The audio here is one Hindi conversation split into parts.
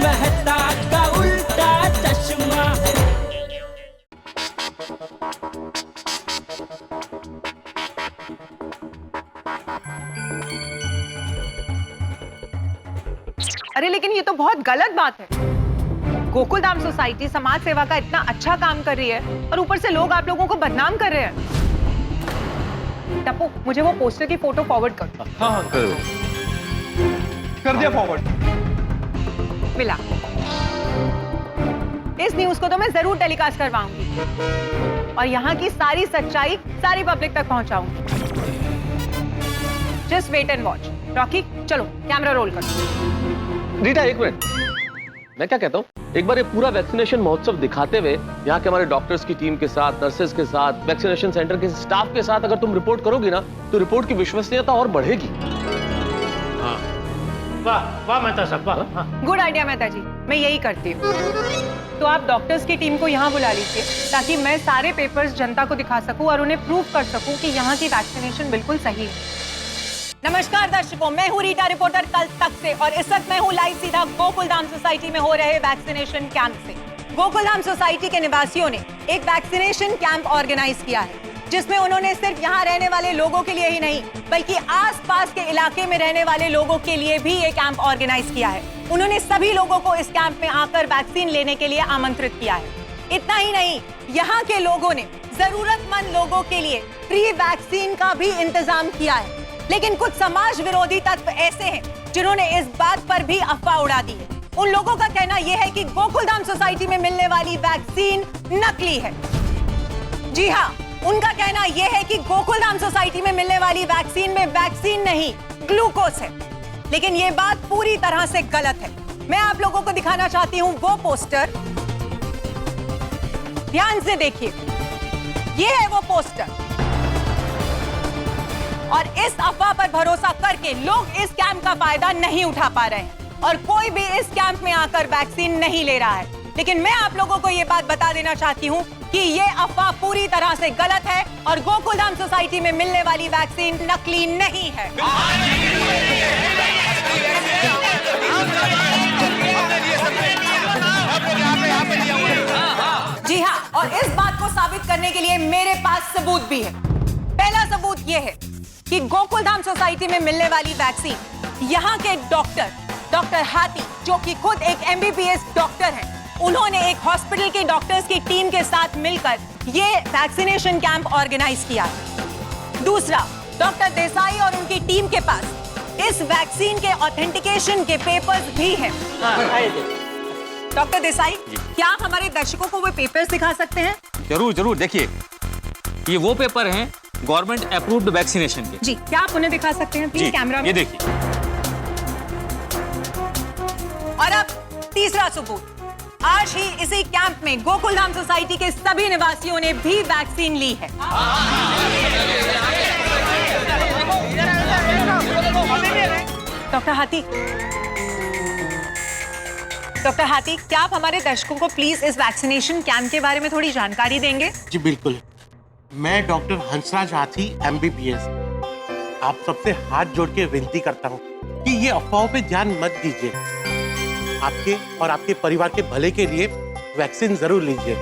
मेहता का उल्टा चश्मा। अरे लेकिन ये तो बहुत गलत बात है। गोकुलधाम सोसाइटी समाज सेवा का इतना अच्छा काम कर रही है और ऊपर से लोग आप लोगों को बदनाम कर रहे हैं। टप्पू, मुझे वो पोस्टर की फोटो फॉरवर्ड कर। हाँ करो। कर दिया फॉरवर्ड। मिला। इस न्यूज को तो मैं जरूर टेलीकास्ट करवाऊंगी और यहाँ की सारी सच्चाई सारी पब्लिक तक पहुंचाऊंगी। Just wait and watch. Rocky चलो कैमरा रोल करो। रीटा एक मिनट, मैं क्या कहता हूँ, एक बार ये पूरा वैक्सीनेशन महोत्सव दिखाते हुए यहाँ के हमारे डॉक्टर्स की टीम के साथ, नर्सेज के साथ, वैक्सीनेशन सेंटर के स्टाफ के साथ अगर तुम रिपोर्ट करोगी ना तो रिपोर्ट की विश्वसनीयता और बढ़ेगी। हाँ वाह वाह मेहता साहब वाह। गुड आइडिया मेहता जी, मैं यही करती हूँ। तो आप डॉक्टर्स की टीम को यहाँ बुला लीजिए ताकि मैं सारे पेपर्स जनता को दिखा सकूं और उन्हें प्रूव कर सकूं कि यहाँ की वैक्सीनेशन बिल्कुल सही है। नमस्कार दर्शकों, मैं हूँ रीटा रिपोर्टर कल तक से और इस वक्त मैं हूँ लाइव सीधा गोकुलधाम सोसाइटी में हो रहे वैक्सीनेशन कैंप से। गोकुलधाम सोसाइटी के निवासियों ने एक वैक्सीनेशन कैंप ऑर्गेनाइज किया है जिसमें उन्होंने सिर्फ यहाँ रहने वाले लोगों के लिए ही नहीं बल्कि आसपास के इलाके में रहने वाले लोगों के लिए भी ये कैंप ऑर्गेनाइज किया है। उन्होंने सभी लोगों को इस कैंप में आकर वैक्सीन लेने के लिए आमंत्रित किया है। इतना ही नहीं, यहाँ के लोगों ने जरूरतमंद लोगों के लिए फ्री वैक्सीन का भी इंतजाम किया है। लेकिन कुछ समाज विरोधी तत्व ऐसे हैं जिन्होंने इस बात पर भी अफवाह उड़ा दी है। उन लोगों का कहना यह है कि गोकुलधाम सोसाइटी में मिलने वाली वैक्सीन नकली है। जी हाँ, उनका कहना यह है कि गोकुलधाम सोसाइटी में मिलने वाली वैक्सीन में वैक्सीन नहीं ग्लूकोज है। लेकिन यह बात पूरी तरह से गलत है। मैं आप लोगों को दिखाना चाहती हूँ वो पोस्टर, ध्यान से देखिए। यह है वो पोस्टर और इस अफवाह पर भरोसा करके लोग इस कैंप का फायदा नहीं उठा पा रहे हैं और कोई भी इस कैंप में आकर वैक्सीन नहीं ले रहा है। लेकिन मैं आप लोगों को ये बात बता देना चाहती हूँ कि ये अफवाह पूरी तरह से गलत है और गोकुलधाम सोसाइटी में मिलने वाली वैक्सीन नकली नहीं है। जी हाँ, और इस बात को साबित करने के लिए मेरे पास सबूत भी है। पहला सबूत ये है कि गोकुलधाम सोसाइटी में मिलने वाली वैक्सीन यहाँ के डॉक्टर हाथी, जो कि खुद एक MBBS डॉक्टर हैं, उन्होंने एक हॉस्पिटल के डॉक्टर्स की टीम के साथ मिलकर ये वैक्सीनेशन कैंप ऑर्गेनाइज किया है। दूसरा, डॉक्टर देसाई और उनकी टीम के पास इस वैक्सीन के ऑथेंटिकेशन के पेपर्स भी हैं। डॉक्टर देसाई, क्या आप हमारे दर्शकों को वो पेपर्स दिखा सकते हैं? जरूर जरूर, देखिए ये वो पेपर हैं गवर्नमेंट अप्रूव्ड वैक्सीनेशन के। जी, क्या आप उन्हें दिखा सकते हैं प्लीज कैमरा में? ये देखिए। और अब तीसरा सबूत, आज ही इसी कैंप में गोकुलधाम सोसाइटी के सभी निवासियों ने भी वैक्सीन ली है। डॉक्टर हाथी, क्या आप हमारे दर्शकों को प्लीज इस वैक्सीनेशन कैंप के बारे में थोड़ी जानकारी देंगे? जी बिल्कुल, मैं डॉक्टर हंसराज हाथी MBBS आप सबसे हाथ जोड़ के विनती करता हूँ कि ये अफवाहों पे ध्यान मत दीजिए। आपके और आपके परिवार के भले के लिए वैक्सीन जरूर लीजिए।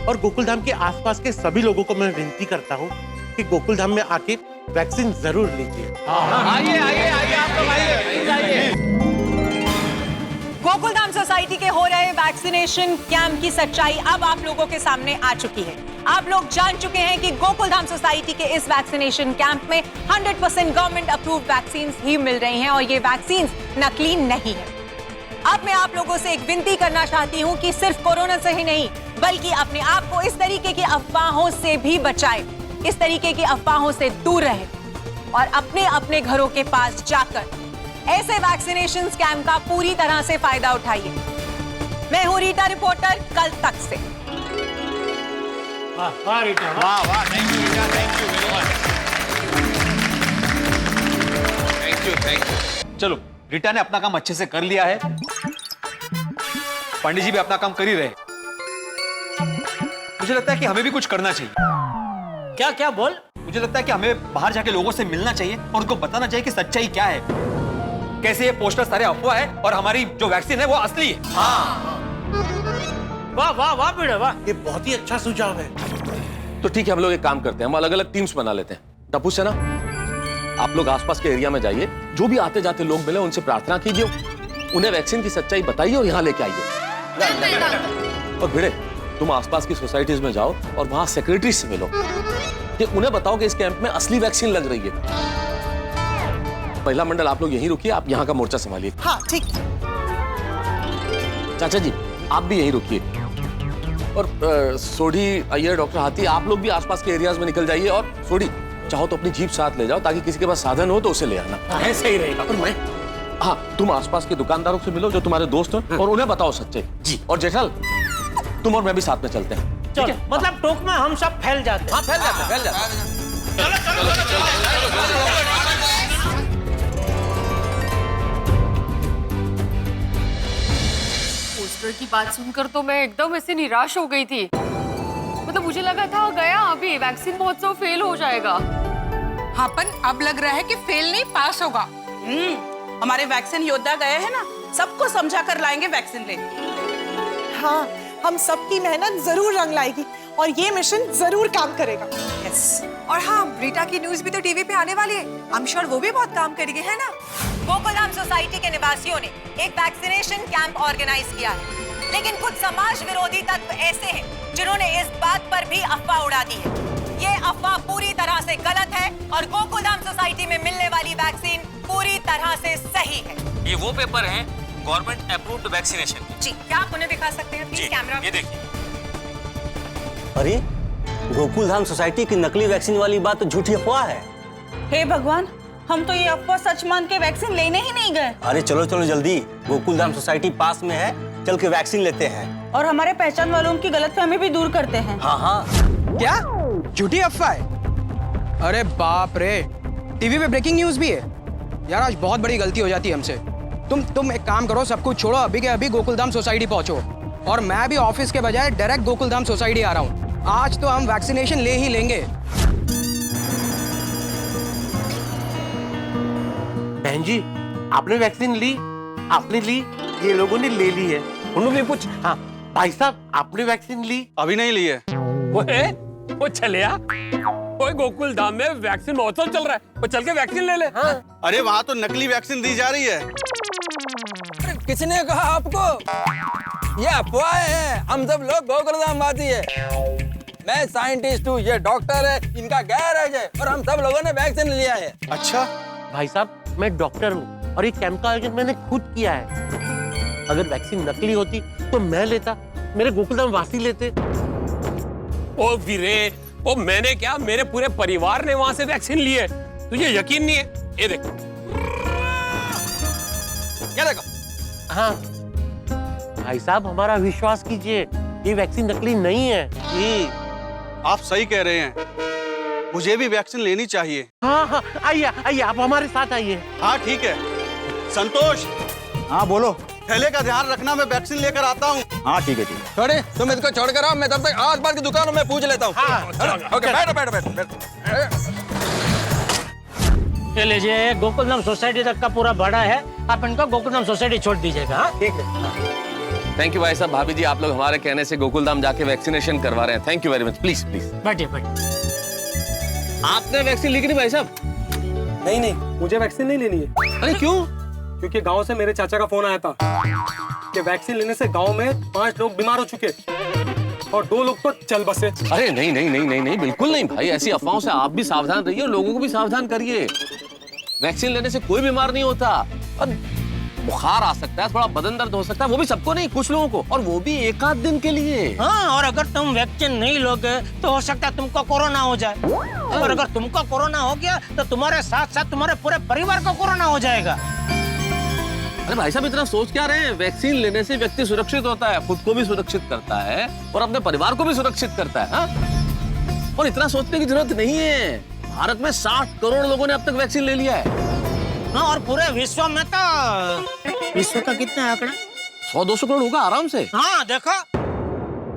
और गोकुलधाम के आसपास के सभी लोगों को मैं विनती करता हूँ कि गोकुलधाम में आके वैक्सीन जरूर लीजिए। आइए आइए आइए, आप लोग आइए। गोकुलधाम सोसाइटी के हो रहे वैक्सीनेशन कैंप की सच्चाई अब आप लोगों के सामने आ चुकी है। आप लोग जान चुके हैं कि गोकुलधाम सोसाइटी के इस वैक्सीनेशन कैंप में 100% गवर्नमेंट अप्रूव्ड वैक्सीन ही मिल रही हैं और ये वैक्सीन नकली नहीं है। अब मैं आप लोगों से एक विनती करना चाहती हूँ कि सिर्फ कोरोना से ही नहीं बल्कि अपने आप को इस तरीके की अफवाहों से भी बचाएं, इस तरीके की अफवाहों से दूर रहें और अपने अपने घरों के पास जाकर ऐसे वैक्सीनेशन कैंप का पूरी तरह से फायदा उठाइए। मैं हूँ रीटा रिपोर्टर कल तक से। वाह रीटा, वाह वाह, thank you Rita, thank you very much, thank you. चलो, रीटा ने अपना काम अच्छे से कर लिया है, पंडित जी भी अपना काम कर ही रहे। मुझे लगता है कि हमें भी कुछ करना चाहिए। क्या क्या बोल? मुझे लगता है कि हमें बाहर जाके लोगों से मिलना चाहिए और उनको बताना चाहिए कि सच्चाई क्या है, कैसे ये पोस्टर सारे अफवाह है और हमारी जो वैक्सीन है वो असली है। वाह वाह वाह बेटा वाह। ये बहुत ही अच्छा सुझाव है। तो ठीक है, हम लोग एक काम करते हैं, हम अलग अलग टीम्स बना लेते हैं। टप्पू सेना, आप लोग आसपास के एरिया में जाइए, जो भी आते जाते लोग मिले उनसे प्रार्थना कीजिए, उन्हें वैक्सीन की सच्चाई बताइए और यहाँ लेके आइए। और भिड़े, तुम आसपास की सोसाइटीज में जाओ और वहां सेक्रेटरी से मिलो कि उन्हें बताओ कि इस कैंप में असली वैक्सीन लग रही है। पहला मंडल आप लोग यहीं रुकिए, आप यहाँ का मोर्चा संभालिए। हाँ ठीक। चाचा जी आप भी यहीं रुकिए। और सोढ़ी, अय्यर, डॉक्टर हाथी, आप लोग भी आसपास के एरियाज में निकल जाइए। और सोढ़ी, चाहो तो अपनी जीप साथ ले जाओ ताकि किसी के पास साधन हो तो उसे ले आना। ऐसे ही रहेगा। और मैं, हाँ, तुम आसपास के दुकानदारों से मिलो जो तुम्हारे दोस्त हैं और उन्हें बताओ सच्चाई जी। और जेठल, तुम और मैं भी साथ में चलते हैं। चलो, मतलब टोक में हम सब फैल जाते हैं। हाँ, फैल जाते पोस्टर की बात सुनकर तो मैं एकदम ऐसे निराश हो गई थी। मतलब मुझे लगा था गया अभी वैक्सीन महोत्सव फेल हो जाएगा। हाँ, पर अब लग रहा है कि फेल नहीं पास होगा। हमारे वैक्सीन योद्धा गए हैं ना, सबको समझा कर लाएंगे वैक्सीन ले। हाँ, हम सबकी मेहनत जरूर रंग लाएगी और ये मिशन जरूर काम करेगा। यस। और हाँ, ब्रीटा की न्यूज भी तो टीवी पे आने वाली है। आई एम श्योर वो भी बहुत काम करेगी, है ना? गोकुलधाम सोसाइटी के निवासियों ने एक वैक्सीनेशन कैंप ऑर्गेनाइज किया है, लेकिन कुछ समाज विरोधी तत्व ऐसे हैं जिन्होंने इस बात पर भी अफवाह उड़ा दी है। ये अफवाह पूरी तरह से गलत है और गोकुलधाम सोसाइटी में मिलने वाली वैक्सीन पूरी तरह से सही है। ये वो पेपर है गवर्नमेंट अप्रूव्ड वैक्सीनेशन। जी, क्या आप उन्हें दिखा सकते हैं प्लीज कैमरा? ये देखिए। अरे, गोकुलधाम सोसाइटी की नकली वैक्सीन वाली बात तो झूठी अफवाह है। हे भगवान, हम तो ये अफवाह सच मान के वैक्सीन लेने ही नहीं गए। अरे चलो चलो जल्दी, गोकुलधाम सोसाइटी पास में है, चल के वैक्सीन लेते हैं। और हमारे पहचान वालों की गलतफहमी भी दूर करते हैं। हाँ हाँ। क्या झूठी अफवाह है? अरे बाप रे, टीवी पे ब्रेकिंग न्यूज भी है यार। आज बहुत बड़ी गलती हो जाती है हमसे। तुम एक काम करो, सब कुछ छोड़ो, अभी के अभी गोकुलधाम सोसाइटी पहुंचो। और मैं भी ऑफिस के बजाय डायरेक्ट गोकुलधाम सोसाइटी आ रहा हूँ। आज तो हम वैक्सीनेशन ले ही लेंगे। बहन जी, आपने वैक्सीन ली? आपने ली? ये लोगों ने ले ली है। उन्होंने पूछ। हाँ भाई साहब, आपने वैक्सीन ली? अभी नहीं ली है। वो चलिया, वो गोकुल धाम में वैक्सीन महोत्सव चल रहा है, वो चल के वैक्सीन ले ले। हाँ। अरे वहाँ तो नकली वैक्सीन दी जा रही है। किसने कहा आपको? ये अफवाह है, हम सब लोग गोकुलधामवासी है। मैं साइंटिस्ट हूँ, ये डॉक्टर है, इनका गैरेज है और हम सब लोगों ने वैक्सीन लिया है। अच्छा भाई साहब, मैं डॉक्टर हूँ और ये कैंप का आयोजन मैंने खुद किया है। अगर वैक्सीन नकली होती तो मैं लेता, मेरे गोकुलधाम वासी लेते। ओ वीरे, ओ मैंने क्या, मेरे पूरे परिवार ने वहां से वैक्सीन ली है। तुझे यकीन नहीं है? ये देखो, क्या देखो? हाँ भाई साहब, हमारा विश्वास कीजिए, ये वैक्सीन नकली नहीं है। आप सही कह रहे हैं, मुझे भी वैक्सीन लेनी चाहिए। हाँ हाँ, आइए आइए, आप हमारे साथ आइए। हाँ ठीक है। संतोष। हाँ बोलो। थैले का ध्यान रखना, मैं वैक्सीन लेकर आता हूँ। हाँ ठीक है ठीक है। छोड़े, तुम इसको छोड़ कर आओ, मैं तब तक आस पास की दुकानों में पूछ लेता हूँ। ओके, बैठो बैठो बैठो। ये लीजिए, गोकुलधाम सोसाइटी तक का पूरा भाड़ा है, आप इनको गोकुलधाम सोसाइटी छोड़ दीजिएगा। हाँ ठीक है। थैंक यू भाई साहब, भाभी जी, आप लोग हमारे कहने से गोकुलधाम जाके वैक्सीनेशन करवा रहे हैं। Thank you very much. Please please बैठिए बैठिए। आपने वैक्सीन ली कि नहीं भाई साहब? नहीं नहीं, मुझे वैक्सीन नहीं लेनी है। अरे क्यों? क्योंकि गांव से मेरे चाचा का फोन आया था कि वैक्सीन लेने से गांव में 5 लोग बीमार हो चुके और 2 लोग तो चल बसे। अरे नहीं नहीं नहीं नहीं नहीं, बिल्कुल नहीं भाई, ऐसी अफवाहों से आप भी सावधान रहिए और लोगों को भी सावधान करिए। वैक्सीन लेने से कोई बीमार नहीं होता। और बुखार आ सकता है, थोड़ा बदन दर्द हो सकता है, वो भी सबको नहीं, कुछ लोगों को, और वो भी एक आध दिन के लिए। हाँ, और अगर तुम वैक्सीन नहीं लोगे तो हो सकता है तुमको कोरोना हो जाए, और अगर तुमको कोरोना हो गया तो तुम्हारे साथ साथ तुम्हारे पूरे परिवार को कोरोना हो जाएगा। अरे भाई साहब, इतना सोच क्या रहे हैं? वैक्सीन लेने से व्यक्ति सुरक्षित होता है, खुद को भी सुरक्षित करता है और अपने परिवार को भी सुरक्षित करता है। हाँ? और इतना सोचने की जरूरत नहीं है। भारत में 60 करोड़ लोगों ने अब तक वैक्सीन ले लिया है। हाँ, और पूरे विश्व में तो विश्व का कितना है आंकड़ा? 100-200 करोड़ होगा आराम से। हाँ देखो।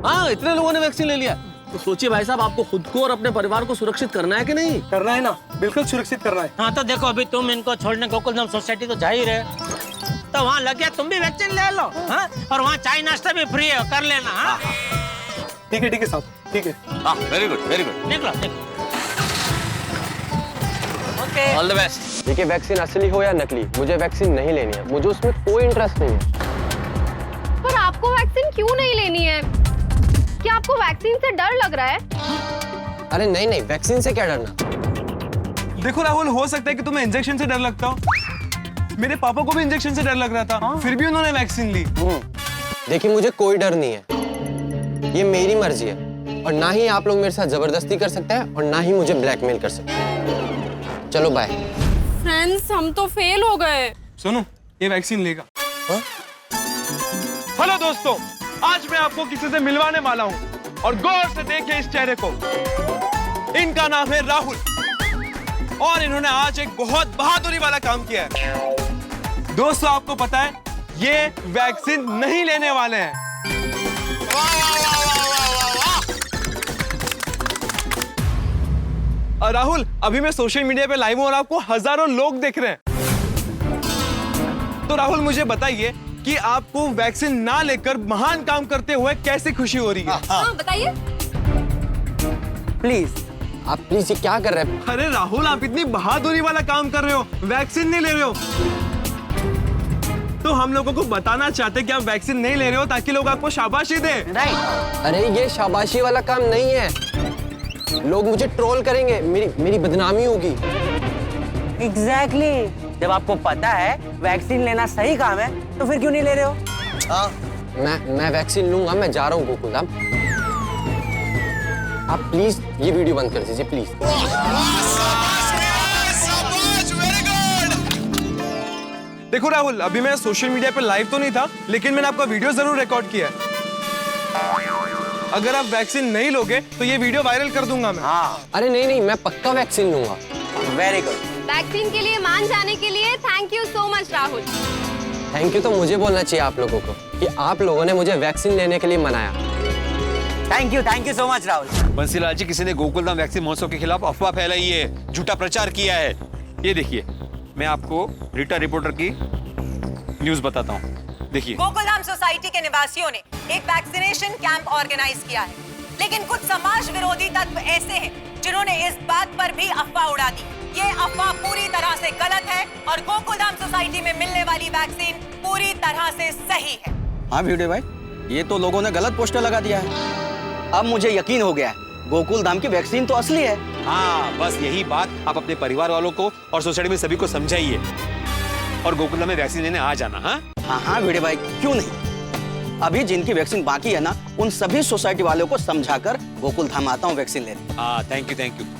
हाँ, इतने लोगों ने वैक्सीन ले लिया। तो सोचिए भाई साहब, आपको खुद को और अपने परिवार को सुरक्षित करना है कि नहीं? करना है ना, बिल्कुल सुरक्षित करना है। हाँ तो देखो, अभी तुम इनको छोड़ने गोकुलधाम सोसाइटी तो जा ही रहे, तो वहाँ लग गया तुम भी वैक्सीन ले लो। हाँ? और वहाँ चाय नाश्ता भी फ्री है, कर लेना। हाँ? ठीक है साहब, ठीक है। हाँ, वेरी गुड वेरी गुड। निकलो। Okay, all the best. देखिए, वैक्सीन असली हो या नकली, मुझे वैक्सीन नहीं लेनी है। मुझे उसमें कोई इंटरेस्ट नहीं है। पर आपको वैक्सीन क्यों नहीं लेनी है? क्या आपको वैक्सीन से डर लग रहा है? अरे नहीं, वैक्सीन से क्या डरना। देखो राहुल, हो सकता है कि तुम्हें इंजेक्शन से डर लगता हो। मेरे पापा को भी इंजेक्शन से डर लग रहा था, फिर भी उन्होंने वैक्सीन ली। देखिए, मुझे कोई डर नहीं है, ये मेरी मर्जी है, और ना ही आप लोग मेरे साथ जबरदस्ती कर सकते हैं और ना ही मुझे ब्लैकमेल कर सकते हैं। चलो बाय। फ्रेंड्स, हम तो फेल हो गए। सुनो, ये वैक्सीन लेगा। हेलो दोस्तों, आज मैं आपको किसी से मिलवाने वाला हूँ, और गौर से देखिए इस चेहरे को। इनका नाम है राहुल, और इन्होंने आज एक बहुत बहादुरी वाला काम किया है। दोस्तों, आपको पता है, ये वैक्सीन नहीं लेने वाले हैं। और राहुल, अभी मैं सोशल मीडिया पे लाइव हूं और आपको हजारों लोग देख रहे हैं। तो राहुल, मुझे बताइए कि आपको वैक्सीन ना लेकर महान काम करते हुए कैसी खुशी हो रही है? हाँ, बताइए। प्लीज, आप प्लीज ये क्या कर रहे हैं? अरे राहुल, आप इतनी बहादुरी वाला काम कर रहे हो, वैक्सीन नहीं ले रहे हो, तो हम लोगों को बताना चाहते कि आप वैक्सीन नहीं ले रहे हो ताकि लोग आपको शाबाशी दें। अरे ये शाबाशी वाला काम नहीं है, लोग मुझे ट्रोल करेंगे, मेरी बदनामी होगी। एग्जैक्टली। जब आपको पता है वैक्सीन लेना सही काम है, तो फिर क्यों नहीं ले रहे हो? मैं वैक्सीन लूंगा, मैं जा रहा हूँ गोकुलधाम। आप प्लीज ये वीडियो बंद कर दीजिए, प्लीज। देखो राहुल, अभी मैं सोशल मीडिया पे लाइव तो नहीं था, लेकिन मैंने आपका वीडियो जरूर रिकॉर्ड किया है। अगर आप वैक्सीन नहीं लोगे तो ये वीडियो वायरल कर दूंगा मैं। अरे नहीं, मैं पक्का वैक्सीन लूंगा। Very good. वैक्सीन के लिए मान जाने के लिए thank you so much Rahul. Thank you तो मुझे बोलना चाहिए आप लोगों को कि आप लोगों ने मुझे वैक्सीन लेने के लिए मनाया। Thank you so much Rahul. Bansilal ji, किसी ने गोकुलधाम वैक्सीन महोत्सव के खिलाफ अफवाह फैलाई है, झूठा प्रचार किया है। ये देखिए, मैं आपको रीटा रिपोर्टर की न्यूज बताता हूँ, देखिए। गोकुलधाम सोसाइटी के निवासियों ने एक वैक्सीनेशन कैंप ऑर्गेनाइज किया है, लेकिन कुछ समाज विरोधी तत्व ऐसे हैं जिन्होंने इस बात पर भी अफवाह उड़ा दी। ये अफवाह पूरी तरह से गलत है और गोकुलधाम सोसाइटी में मिलने वाली वैक्सीन पूरी तरह से सही है। हाँ वीडियो भाई, ये तो लोगों ने गलत पोस्टर लगा दिया है। अब मुझे यकीन हो गया है, गोकुलधाम की वैक्सीन तो असली है। हाँ, बस यही बात आप अपने परिवार वालों को और सोसाइटी में सभी को समझाइए, और गोकुलधाम में वैक्सीन लेने आ जाना। हाँ वीडियो भाई, क्यों नहीं। अभी जिनकी वैक्सीन बाकी है ना, उन सभी सोसाइटी वालों को समझाकर गोकुलधाम आता हूँ वैक्सीन लेने। हाँ, थैंक यू।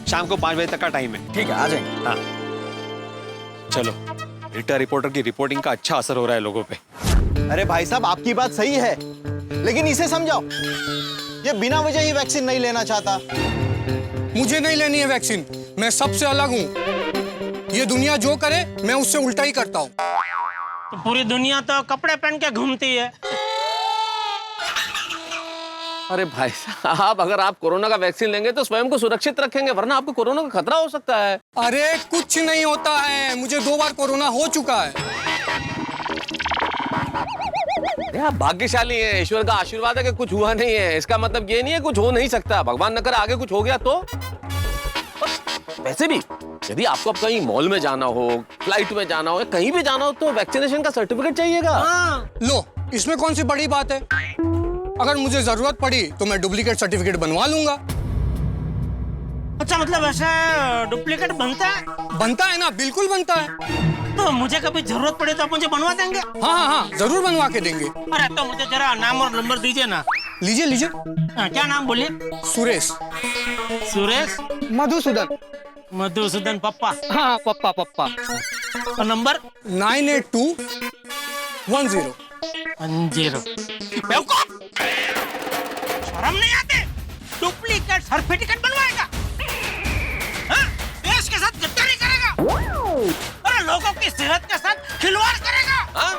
शाम को 5 बजे तक का टाइम है। ठीक है, आ जाएंगे। हाँ, चलो। रीटा रिपोर्टर की रिपोर्टिंग का अच्छा असर हो रहा है लोगों पे। अरे भाई साहब, आपकी बात सही है, लेकिन इसे समझाओ, ये बिना वजह ही वैक्सीन नहीं लेना चाहता। मुझे नहीं लेनी है वैक्सीन, मैं सबसे अलग हूँ। ये दुनिया जो करे मैं उससे उल्टा ही करता हूँ। तो पूरी दुनिया तो कपड़े पहन के घूमती है। अरे भाई साहब, अगर आप कोरोना का वैक्सीन लेंगे तो स्वयं को सुरक्षित रखेंगे, वरना आपको कोरोना का खतरा हो सकता है। अरे कुछ नहीं होता है, मुझे 2 बार कोरोना हो चुका है। आप भाग्यशाली हैं, ईश्वर का आशीर्वाद है कि कुछ हुआ नहीं है। इसका मतलब ये नहीं है कुछ हो नहीं सकता, भगवान न करे आगे कुछ हो गया तो। वैसे भी यदि आपको अब कहीं मॉल में जाना हो, फ्लाइट में जाना हो, कहीं भी जाना हो, तो वैक्सीनेशन का सर्टिफिकेट चाहिएगा। लो, इसमें कौन सी बड़ी बात है। अगर मुझे जरूरत पड़ी तो मैं डुप्लीकेट सर्टिफिकेट बनवा लूंगा। अच्छा, मतलब ऐसा डुप्लीकेट बनता है? बनता है ना, बिल्कुल बनता है। तो मुझे कभी जरूरत पड़े तो आप मुझे बनवा देंगे? हाँ, जरूर बनवा के देंगे। अरे तो मुझे जरा नाम और नंबर दीजिए ना। लीजिए। क्या नाम बोलिए? सुरेश। मधुसूदन पप्पा। हाँ, पप्पा। और नंबर? 98210। शर्म नहीं आते? डुप्लीकेट सर्टिफिकेट बनवाएगा? हाँ? देश के साथ गद्दारी करेगा? अरे लोगों की सेहत के साथ खिलवाड़ करेगा? हाँ?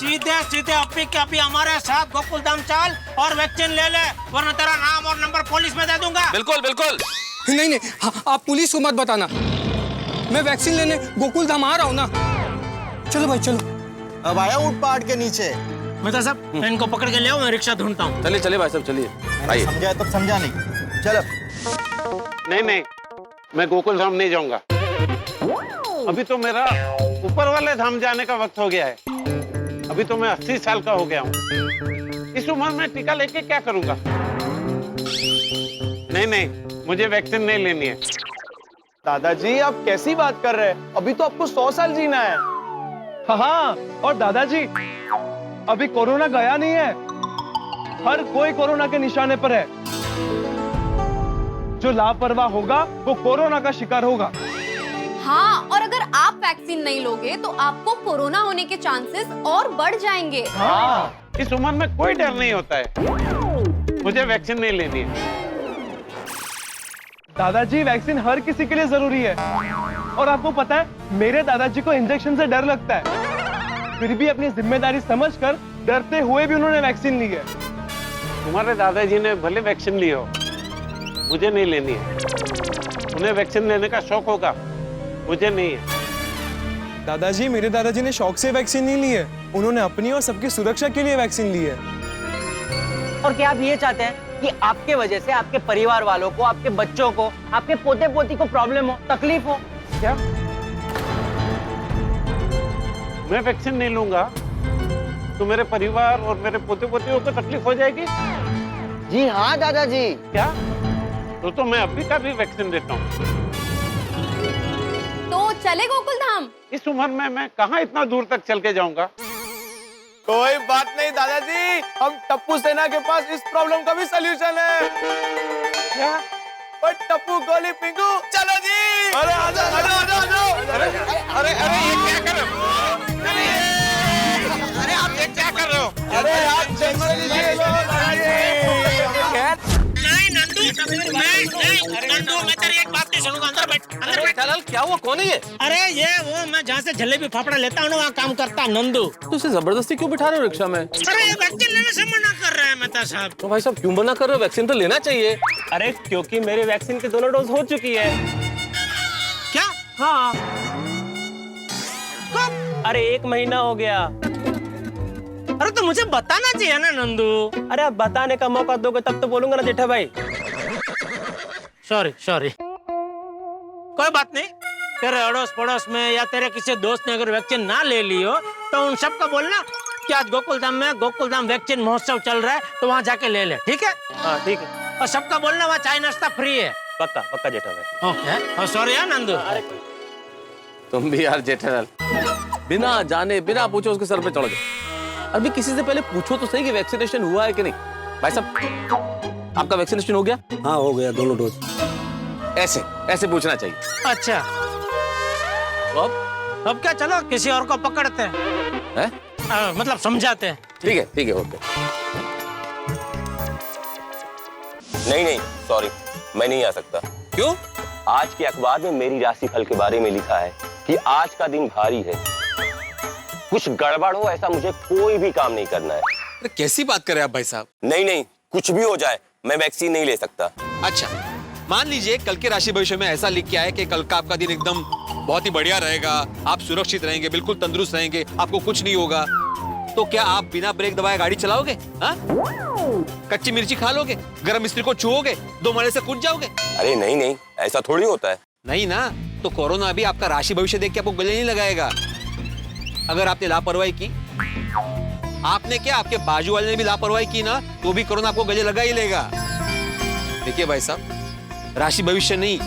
सीधे सीधे अपी के अपी हमारे साथ गोकुलधाम चल और वैक्सीन ले ले, वरना तेरा नाम और नंबर पुलिस में दे दूंगा। बिल्कुल बिल्कुल। नहीं नहीं, आप पुलिस को मत बताना। मैं वैक्सीन लेने गोकुलधाम आ रहा हूँ ना। चलो भाई चलो। अब आया ऊंट पहाड़ के नीचे। मेहता साहब, मैं इनको पकड़ के ले आओ, मैं रिक्शा ढूंढता हूँ। चलिए चलिए भाई साहब, चलिए आइए। समझा तब समझा नहीं। चलो। नहीं, मैं गोकुलधाम नहीं जाऊंगा। अभी तो मेरा ऊपर वाले धाम जाने का वक्त हो गया है। अभी तो मैं 80 साल का हो गया हूँ। इस उम्र में टीका लेके क्या करूंगा? नहीं, मुझे वैक्सीन नहीं लेनी है। दादाजी आप कैसी बात कर रहे हैं? अभी तो आपको 100 साल जीना है। हाँ, और दादाजी अभी कोरोना गया नहीं है। हर कोई कोरोना के निशाने पर है। जो लापरवाह होगा वो कोरोना का शिकार होगा। हाँ, और अगर आप वैक्सीन नहीं लोगे तो आपको कोरोना होने के चांसेस और बढ़ जाएंगे। हाँ, इस उम्र में कोई डर नहीं होता है। मुझे वैक्सीन नहीं लेनी है। दादाजी वैक्सीन हर किसी के लिए जरूरी है। और आपको पता है मेरे दादाजी को इंजेक्शन से डर लगता है, फिर भी अपनी जिम्मेदारी समझकर डरते हुए भी उन्होंने वैक्सीन ली है। तुम्हारे दादाजी ने भले वैक्सीन ली हो, मुझे नहीं लेनी है। उन्हें वैक्सीन लेने का शौक होगा, मुझे नहीं है। दादाजी मेरे दादाजी ने शौक से वैक्सीन नहीं ली है, उन्होंने अपनी और सबकी सुरक्षा के लिए वैक्सीन ली है। और क्या आप ये चाहते हैं कि आपके वजह से आपके परिवार वालों को, आपके बच्चों को, आपके पोते पोती को प्रॉब्लम हो, तकलीफ हो? क्या मैं वैक्सीन नहीं लूंगा तो मेरे परिवार और मेरे पोते पोतियों को तकलीफ हो जाएगी? जी हाँ दादाजी। क्या? तो मैं अभी का भी वैक्सीन देता हूँ। तो चले गोकुलधाम? इस उम्र में मैं कहाँ इतना दूर तक चल के जाऊंगा? कोई बात नहीं दादाजी, हम टप्पू सेना के पास इस प्रॉब्लम का भी सलूशन है। क्या? और टप्पू गोली पिंगू, चलो जी। अरे आजा आजा आजा आजा। अरे ये क्या कर रहे हो? अरे आप ये क्या कर रहे हो? अरे आप टेंशन लीजिए। नंदू, मैं तेरी एक बात नहीं सुनूंगा। अंदर बैठ, अंदर बैठ। लाल क्या हुआ? कौन है ये? अरे ये वो मैं जहाँ से जलेबी फाफड़ा लेता हूँ ना, वहाँ काम करता है नंदू। तो उसे जबरदस्ती क्यों बिठा रहे हो रिक्शा में? अरे ये वैक्सीन लेने से मना कर रहा है मेहता साहब। तो भाई साहब क्यों मना कर रहे हो? वैक्सीन तो लेना चाहिए। अरे क्योंकि मेरी वैक्सीन की दोनों डोज हो चुकी है। क्या? हाँ। कब? अरे 1 महीना हो गया। अरे तो मुझे बताना चाहिए ना नंदू। अरे आप बताने का मौका दोगे तब तो बोलूंगा ना जेठा भाई। सॉरी, कोई बात नहीं। तेरे अड़ोस पड़ोस में या तेरे किसी दोस्त ने अगर वैक्सीन ना ले ली हो तो उन सबको बोलना कि आज गोकुलधाम वैक्सीन महोत्सव चल रहा है, तो वहाँ जाके ले ले, ठीक है? हाँ ठीक है। और सबका बोलना वहाँ चाय नाश्ता फ्री है। पक्का पक्का जेठा भाई। ओके, सॉरी यार नंदू। तुम भी यार जेठालाल, बिना जाने बिना पूछे उसके सर पे चढ़ गए। अभी किसी से पहले पूछो तो सही कि वैक्सीनेशन हुआ है कि नहीं। भाई साहब आपका वैक्सीनेशन हो गया? हाँ हो गया, दोनों डोज। ऐसे पूछना चाहिए। अच्छा, अब क्या, चलो किसी और को पकड़ते हैं। मतलब समझाते हैं। ठीक है ओके। नहीं सॉरी, मैं नहीं आ सकता। क्यों? आज के अखबार में मेरी राशि फल के बारे में लिखा है कि आज का दिन भारी है। कुछ गड़बड़ हो ऐसा मुझे कोई भी काम नहीं करना है। अरे कैसी बात कर रहे हैं आप भाई साहब? नहीं, कुछ भी हो जाए मैं वैक्सीन नहीं ले सकता। अच्छा, मान लीजिए कल के राशि भविष्य में ऐसा लिख के आया कि कल का आपका दिन एकदम बहुत ही बढ़िया रहेगा, आप सुरक्षित रहेंगे, बिल्कुल तंदुरुस्त रहेंगे, आपको कुछ नहीं होगा, तो क्या आप बिना ब्रेक दबाए गाड़ी चलाओगे? हाँ? कच्ची मिर्ची खा लोगे? गरम मिस्त्री को छुओगे? 2 महीने से कूद जाओगे? अरे नहीं, ऐसा थोड़ी होता है। नहीं ना, तो कोरोना भी आपका राशि भविष्य देख के आपको गले नहीं लगाएगा। अगर आपने लापरवाही की, आपने क्या, आपके बाजू वाले ने भी लापरवाही की ना, तो भी कोरोना आपको गले लगा ही लेगा। देखिए भाई साहब, राशि भविष्य नहीं,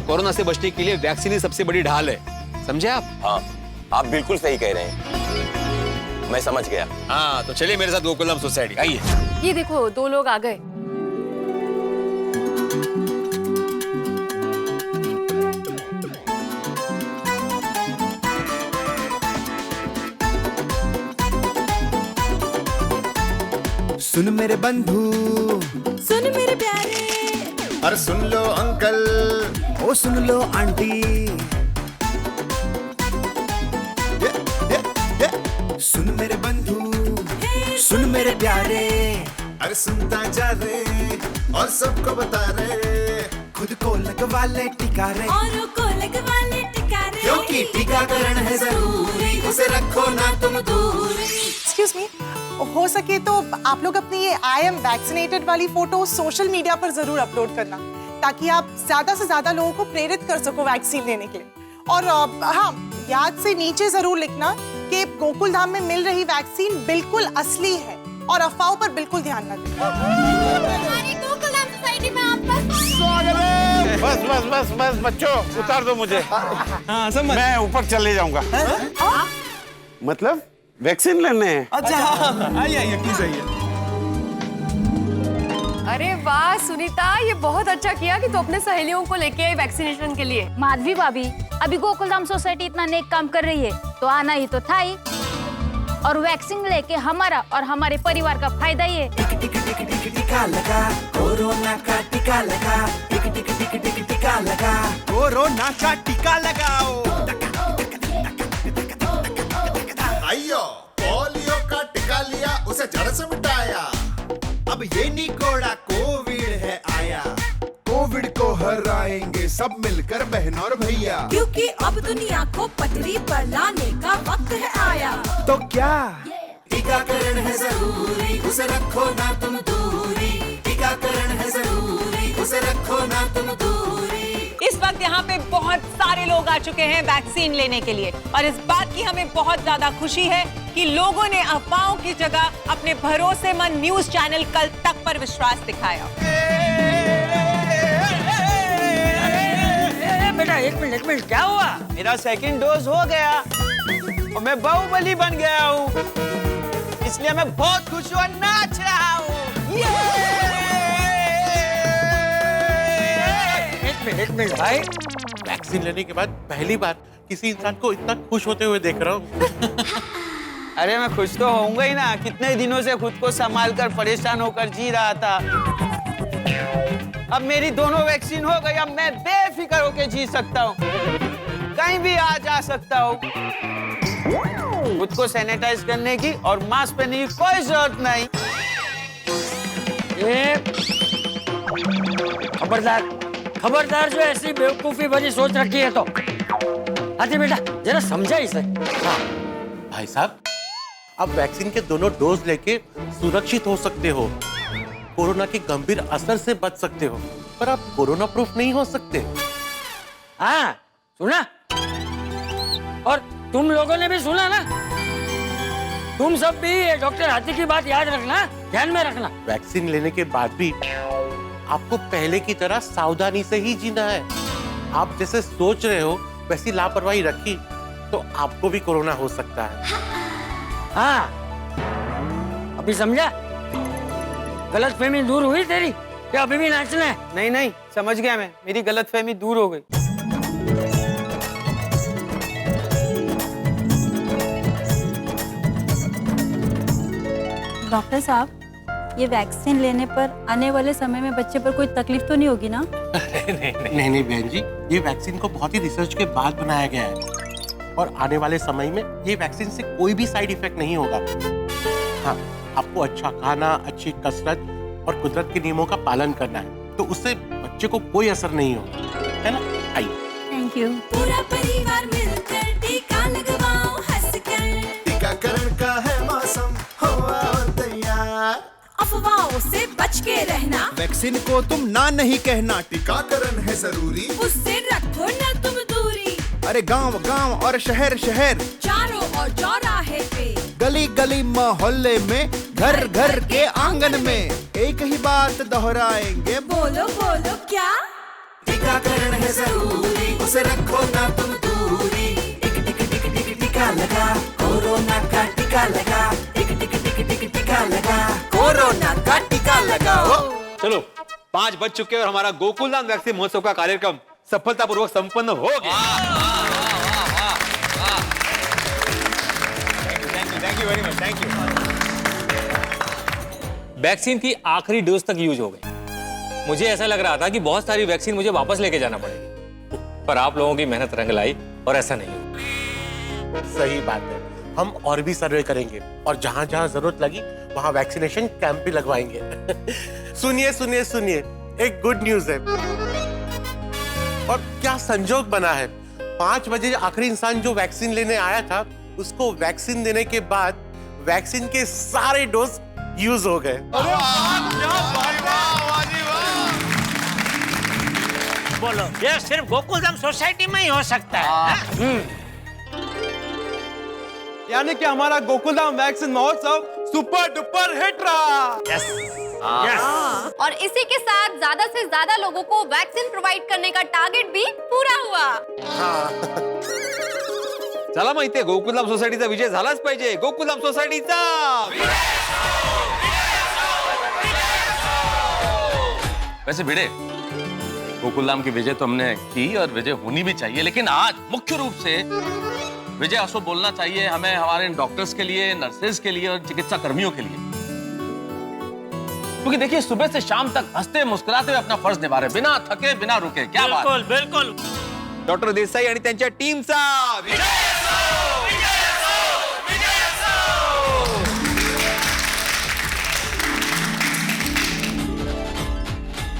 कोरोना से बचने के लिए वैक्सीन ही सबसे बड़ी ढाल है, समझे आप? हाँ, आप बिल्कुल सही कह रहे हैं, मैं समझ गया। हाँ, तो चलिए मेरे साथ गोकुलधाम सोसाइटी, आइए। ये देखो 2 लोग आ गए। सुन मेरे बंधु, सुन मेरे प्यारे, और सुन लो अंकल, ओ सुन लो आंटी, सुन मेरे सुन मेरे प्यारे, अरे सुनता जा रे और सबको बता रे, खुद को लगवा ले टीका रे, औरों को लगवा ले टिका रे, क्योंकि टीकाकरण है जरूरी, उसे रखो ना तुम दूरी। एक्सक्यूज मी, हो सके तो आप लोग अपनी ये आई एम वैक्सीनेटेड वाली फोटो सोशल मीडिया पर जरूर अपलोड करना, ताकि आप ज्यादा से ज्यादा लोगों को प्रेरित कर सको वैक्सीन लेने के लिए। और हाँ, याद से नीचे जरूर लिखना कि गोकुल धाम में मिल रही वैक्सीन बिल्कुल असली है और अफवाहों पर बिल्कुल ध्यान न दें। हमारी गोकुल धाम सोसाइटी में आपका बस बस बस बस बच्चों, उतार दो मुझे। मैं ऊपर चले जाऊंगा। मतलब वैक्सीन लेने हैं। अच्छा, आइए आइए प्लीज आइए। अरे वाह सुनीता, ये बहुत अच्छा किया कि तू अपने सहेलियों को लेके आई वैक्सीनेशन के लिए। माधवी भाभी, अभी गोकुलधाम सोसाइटी इतना नेक काम कर रही है तो आना ही तो था ही, और वैक्सीन लेके हमारा और हमारे परिवार का फायदा ही है। टीका लगा, कोरोना का टीका लगा, टिक टिक टिक टिक टीका लगा, कोरोना का टीका लगाओ। आइयो, पोलियो का टीका लिया, उसे जड़ से मिटाया, अब ये निकोड़ा कोविड है आया, कोविड को हराएंगे सब मिलकर बहन और भैया, क्योंकि अब दुनिया को पटरी पर लाने का वक्त है आया। तो क्या टीकाकरण है जरूरी, उसे रखो ना तुम दूरी, टीकाकरण है जरूरी, उसे रखो ना तुम दूरी। इस वक्त यहाँ पे बहुत सारे लोग आ चुके हैं वैक्सीन लेने के लिए, और इस बात की हमें बहुत ज्यादा खुशी है कि लोगों ने अफवाहों की जगह अपने भरोसेमंद न्यूज चैनल कल तक पर विश्वास दिखाया। बेटा एक मिनट, क्या हुआ? मेरा सेकंड डोज हो गया और मैं बाहुबली बन गया हूँ, इसलिए मैं बहुत खुश हूँ और नाच रहा हूँ। एक मिनट भाई, वैक्सीन लेने के बाद पहली बार किसी इंसान को इतना खुश होते हुए देख रहा हूँ। अरे मैं खुश तो होऊंगा ही ना, कितने दिनों से खुद को संभाल कर परेशान होकर जी रहा था। अब मेरी दोनों वैक्सीन हो गई, अब मैं बेफिक्र होकर जी सकता हूँ, कहीं भी आ जा सकता हूँ। खुद को सैनिटाइज करने की और मास्क पहनने की कोई जरूरत नहीं। खबरदार जो ऐसी बेवकूफी भरी सोच रखी है तो। अरे बेटा जरा समझा इसे। भाई साहब, आप वैक्सीन के दोनों डोज लेके सुरक्षित हो सकते हो, कोरोना के गंभीर असर से बच सकते हो, पर आप कोरोना प्रूफ नहीं हो सकते। हाँ सुना, और तुम लोगों ने भी सुना ना। तुम सब भी डॉक्टर हाथी की बात याद रखना, ध्यान में रखना। वैक्सीन लेने के बाद भी आपको पहले की तरह सावधानी से ही जीना है। आप जैसे सोच रहे हो वैसी लापरवाही रखी तो आपको भी कोरोना हो सकता है। हाँ, अभी समझा? गलतफहमी दूर हुई तेरी? क्या अभी भी नाचना है? नहीं नहीं, समझ गया मैं, मेरी गलतफहमी दूर हो गई। डॉक्टर साहब, ये वैक्सीन लेने पर आने वाले समय में बच्चे पर कोई तकलीफ तो नहीं होगी ना? नहीं बहन जी, ये वैक्सीन को बहुत ही रिसर्च के बाद बनाया गया है और आने वाले समय में ये वैक्सीन से कोई भी साइड इफेक्ट नहीं होगा। हाँ, आपको अच्छा खाना, अच्छी कसरत और कुदरत के नियमों का पालन करना है, तो उससे बच्चे को कोई असर नहीं होगा, है ना? आइए। Thank you. पूरा परिवार मिलकर टीका लगवाओ, हंसकर टीकाकरण का है मौसम, हो आओ तैयार, अफवाहों से बच के रहना, वैक्सीन को तुम ना नहीं कहना, टीकाकरण है जरूरी, उससे रखो ना तुम दूरी। अरे गांव गांव और शहर शहर, चारों और चौराहे पे, गली गली मोहल्ले में, घर घर के आंगन में, एक ही बात दोहराएंगे, बोलो बोलो क्या? टीकाकरण है जरूरी, उसे रखो ना तुम दूरी, टिक टिक टिक टिक टीका लगा, कोरोना का टीका लगा, टिक टिक टिक टिक टीका लगा, कोरोना का टीका लगाओ। चलो 5 बज चुके हैं और हमारा गोकुलधाम वैक्सीन महोत्सव का कार्यक्रम सफलतापूर्वक संपन्न हो गया। Thank you very much, thank you. Vaccine की आखिरी डोज तक यूज हो गई। मुझे ऐसा लग रहा था कि बहुत सारी वैक्सीन मुझे वापस लेके जाना पड़ेगी, पर आप लोगों की मेहनत रंग लाई और ऐसा नहीं हुआ। सही बात है, हम और भी सर्वे करेंगे और जहां जहां जरूरत लगी वहां वैक्सीनेशन कैंप भी लगवाएंगे। सुनिए सुनिए सुनिए, एक गुड न्यूज है। और क्या संजोग बना है, 5 बजे आखिरी इंसान जो वैक्सीन लेने आया था उसको वैक्सीन देने के बाद वैक्सीन के सारे डोज यूज हो गए। बोलो, ये सिर्फ गोकुलधाम सोसाइटी में ही हो सकता है। यानी कि हमारा गोकुलधाम वैक्सीन महोत्सव सुपर डुपर हिट रहा। यस। और इसी के साथ ज्यादा से ज्यादा लोगों को वैक्सीन प्रोवाइड करने का टारगेट भी पूरा हुआ। चला मग इथे गोकुलधाम सोसायटीचा विजय झालाच पाहिजे. गोकुलधाम सोसायटीचा वैसे भिड़े, गोकुलधाम की विजय तो हमने की और विजय होनी भी चाहिए, लेकिन आज मुख्य रूप से विजय असो बोलना चाहिए हमें हमारे डॉक्टर्स के लिए, नर्सेज के लिए और चिकित्सा कर्मियों के लिए। क्योंकि देखिए, सुबह से शाम तक हंसते मुस्कुराते हुए अपना फर्ज निभा रहे, बिना थके बिना रुके। क्या बात। बिल्कुल बिल्कुल। डॉक्टर देसाई आणि त्यांच्या टीमचा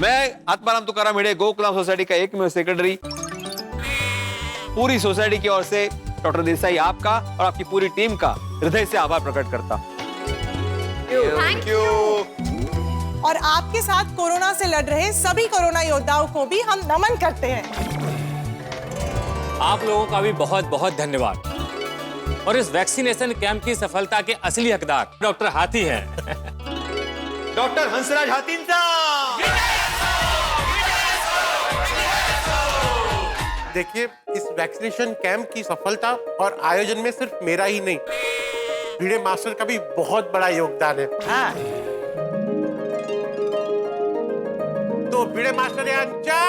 मैं आत्माराम तुकाराम भिड़े, गोकुलधाम सोसाइटी का एकमेव सेक्रेटरी, पूरी सोसाइटी की ओर से डॉक्टर देसाई आपका और आपकी पूरी टीम का हृदय से आभार प्रकट करता हूं। Thank you. और आपके साथ कोरोना से लड़ रहे सभी कोरोना योद्धाओं को भी हम नमन करते हैं। आप लोगों का भी बहुत बहुत धन्यवाद। और इस वैक्सीनेशन कैंप की सफलता के असली हकदार डॉक्टर हाथी हैं। डॉक्टर हंसराज हाथींचा। देखिए, इस वैक्सीनेशन कैंप की सफलता और आयोजन में सिर्फ मेरा ही नहीं, भिड़े मास्टर का भी बहुत बड़ा योगदान है। तो भिड़े मास्टर यांचा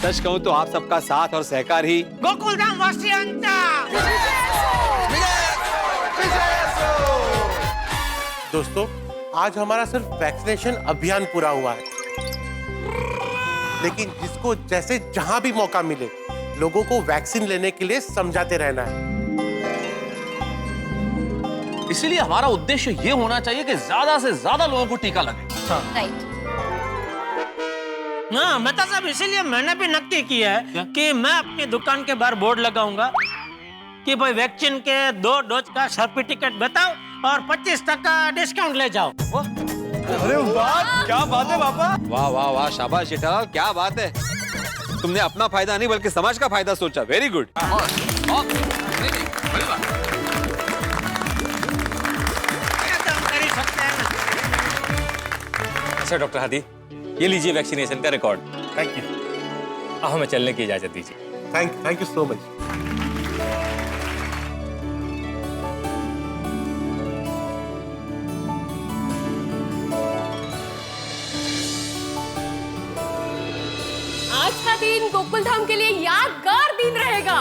सच कहूं तो आप सबका साथ और सहकार ही गोकुलधाम वासियांचा। दोस्तों, आज हमारा सिर्फ वैक्सीनेशन अभियान पूरा हुआ है, लेकिन जिसको जैसे जहां भी मौका मिले लोगों को वैक्सीन लेने के लिए समझाते रहना है। इसीलिए हमारा उद्देश्य ये होना चाहिए कि ज्यादा से ज्यादा लोगों को टीका लगे। राइट। हाँ, मेहता साहब, इसीलिए मैंने भी नक्की किया है कि मैं अपनी दुकान के बाहर बोर्ड लगाऊंगा कि भाई वैक्सीन के 2 डोज का सर्टिफिकेट बताओ और 25% डिस्काउंट ले जाओ। अरे वाह, क्या बात है पापा। वाह वाह वाह, शाबाश जेठालाल, क्या बात है। तुमने अपना फायदा नहीं बल्कि समाज का फायदा सोचा। Very good. अच्छा डॉक्टर हाथी, ये लीजिए वैक्सीनेशन का रिकॉर्ड। Thank you. अब हमें चलने की इजाजत दीजिए। Thank you so much. आज का दिन गोकुलधाम के लिए यादगार दिन रहेगा।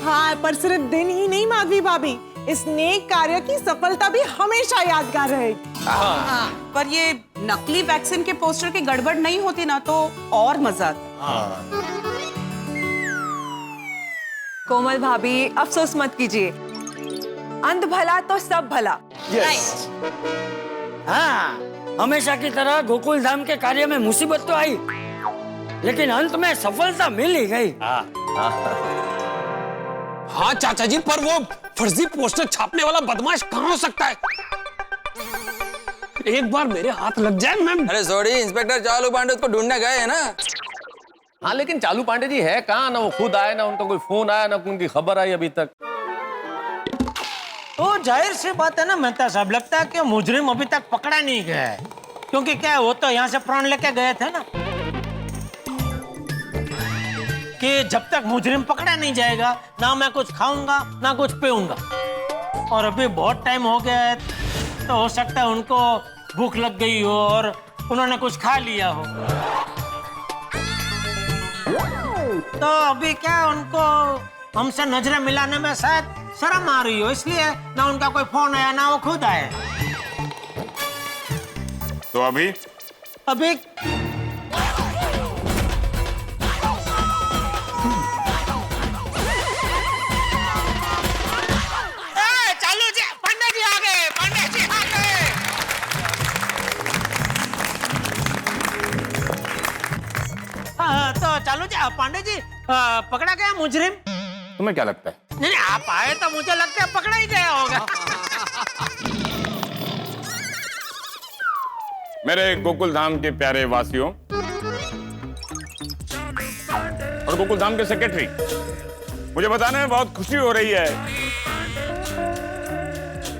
हाँ, पर सिर्फ दिन ही नहीं माधवी भाभी, इस नेक कार्य की सफलता भी हमेशा यादगार रहेगी। हाँ, पर ये नकली वैक्सीन के पोस्टर की गड़बड़ नहीं होती ना तो और मजा आता। कोमल भाभी, अफसोस मत कीजिए, अंत भला तो सब भला। हाँ, हमेशा की तरह गोकुलधाम के कार्य में मुसीबत तो आई, लेकिन अंत में सफलता मिल ही गई। हाँ चाचा जी, पर वो फर्जी पोस्टर छापने वाला बदमाश कहाँ हो सकता है? एक बार मेरे हाथ लग जाए मैं। अरे सॉरी, इंस्पेक्टर चालू पांडे उसको ढूंढने गए हैं ना। हाँ, लेकिन चालू पांडे जी है कहाँ? ना वो खुद आए, ना उनका कोई फोन आया, ना उनकी खबर आई अभी तक। तो जाहिर सी बात है ना मेहता साहब, लगता है कि मुजरिम अभी तक पकड़ा नहीं गया है, क्योंकि क्या है, वो तो यहाँ से प्राण लेके गए थे ना, कि जब तक मुजरिम पकड़ा नहीं जाएगा ना मैं कुछ खाऊंगा ना कुछ पीऊंगा। और अभी बहुत टाइम हो गया है, तो हो सकता है उनको भूख लग गई हो और उन्होंने कुछ खा लिया हो। तो अभी क्या उनको हमसे नजरें मिलाने में शायद शर्म आ रही हो, इसलिए ना उनका कोई फोन आया ना वो खुद आए। तो अभी पकड़ा गया मुजरिम? तुम्हें क्या लगता है? नहीं नहीं, आप आए तो मुझे लगता है पकड़ा ही गया होगा। मेरे गोकुल धाम के प्यारे वासियों और गोकुल धाम के सेक्रेटरी, मुझे बताने में बहुत खुशी हो रही है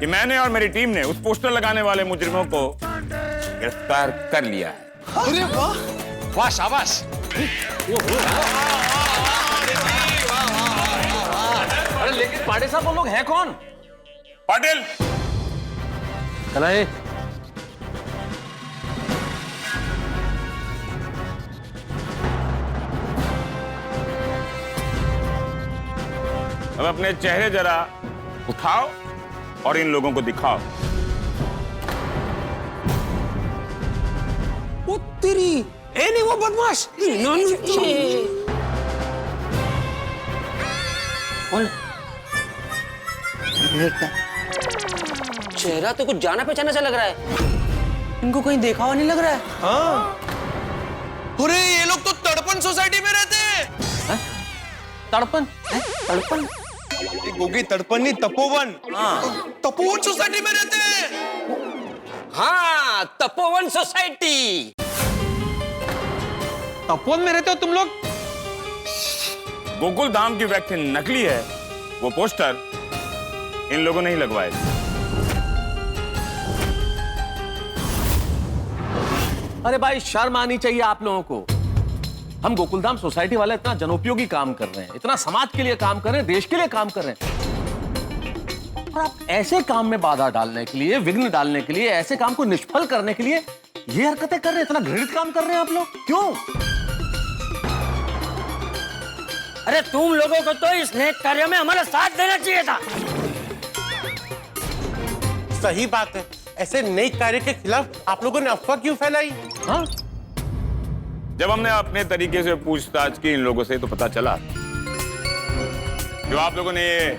कि मैंने और मेरी टीम ने उस पोस्टर लगाने वाले मुजरिमों को गिरफ्तार कर लिया है। अरे वाह, वाह, शाबाश। अरे लेकिन पाटिल साहब वो लोग हैं कौन? पाटिल कलाए, अब अपने चेहरे जरा उठाओ और इन लोगों को दिखाओ। वो तेरी ए नहीं, वो बदमाश। चेहरा तो कुछ जाना पहचाना सा लग रहा है। इनको कहीं देखा हुआ नहीं लग रहा है। हाँ। अरे ये लोग तो तड़पन सोसाइटी में रहते हैं। तड़पन? तड़पन? गोगी, तड़पन नहीं, तपोवन। तपोवन सोसाइटी में रहते हैं। हाँ, तपोवन सोसाइटी। तपोवन में रहते हो तुम लोग? गोकुल धाम की वैक्सीन नकली है, वो पोस्टर इन लोगों ने ही लगवाए। अरे भाई, शर्म आनी चाहिए आप लोगों को। हम गोकुलधाम सोसाइटी वाले इतना जनोपयोगी काम कर रहे हैं, इतना समाज के लिए काम कर रहे हैं, देश के लिए काम कर रहे हैं, और आप ऐसे काम में बाधा डालने के लिए, विघ्न डालने के लिए, ऐसे काम को निष्फल करने के लिए ये हरकतें कर रहे हैं। इतना घृणित काम कर रहे हैं आप लोग, क्यों? अरे तुम लोगों को तो इस नेक कार्य में हमारा साथ देना चाहिए था। सही बात है, ऐसे नेक कार्य के खिलाफ आप लोगों ने अफवाह क्यों फैलाई? हाँ? जब हमने अपने तरीके से पूछताछ की इन लोगों से, तो पता चला जो आप लोगों ने ये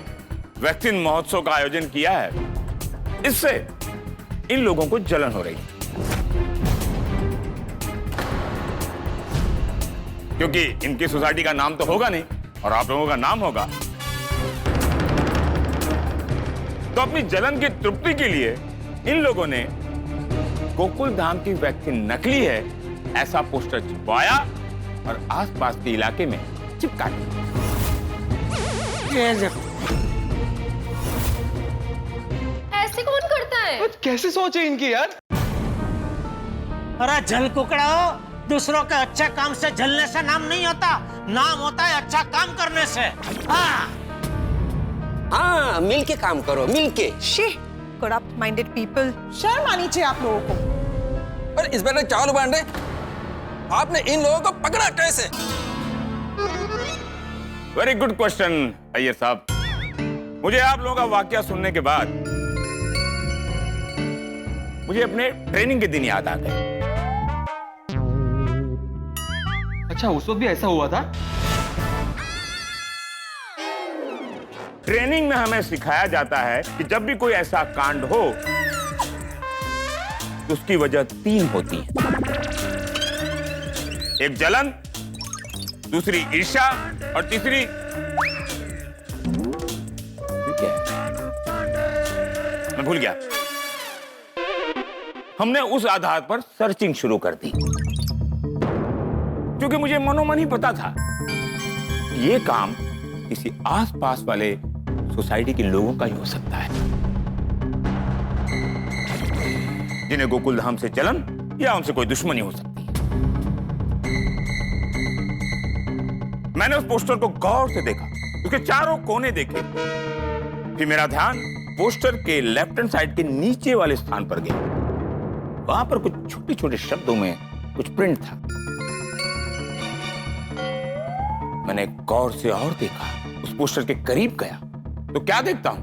वैक्सीन महोत्सव का आयोजन किया है, इससे इन लोगों को जलन हो रही है। क्योंकि इनकी सोसाइटी का नाम तो होगा नहीं और आप लोगों का नाम होगा, तो अपनी जलन की तृप्ति के लिए इन लोगों ने गोकुल धाम की वैक्सीन नकली है ऐसा पोस्टर चिपवाया और आसपास के इलाके में चिपका दिया। ऐसे कौन करता है? कैसे सोचे इनकी यार? अरे जल कुकड़ा, दूसरों के अच्छे काम से जलने से नाम नहीं होता, नाम होता है अच्छा काम करने से। हाँ, मिल के काम करो, मिल के। करप्ट माइंडेड पीपल, शर्म आनी चाहिए आप लोगों को। और इंस्पेक्टर चावल बांडे, आपने इन लोगों को पकड़ा कैसे? वेरी गुड क्वेश्चन अय्यर साहब। मुझे आप लोगों का वाकया सुनने के बाद मुझे अपने ट्रेनिंग के दिन याद आ गए। अच्छा, उस वक्त भी ऐसा हुआ था? ट्रेनिंग में हमें सिखाया जाता है कि जब भी कोई ऐसा कांड हो तो उसकी वजह 3 होती है। एक जलन, दूसरी ईर्ष्या और तीसरी क्या है? मैं भूल गया। हमने उस आधार पर सर्चिंग शुरू कर दी, क्योंकि मुझे मनोमन ही पता था कि ये काम किसी आसपास वाले सोसाइटी के लोगों का ही हो सकता है, जिन्हें गोकुल धाम से जलन या उनसे कोई दुश्मनी हो सकती है। मैंने उस पोस्टर को गौर से देखा, उसके चारों कोने देखे, फिर मेरा ध्यान पोस्टर के लेफ्ट हैंड साइड के नीचे वाले स्थान पर गया। वहां पर कुछ छोटे छोटे शब्दों में कुछ प्रिंट था। मैंने गौर से और देखा, उस पोस्टर के करीब गया तो क्या देखता हूं?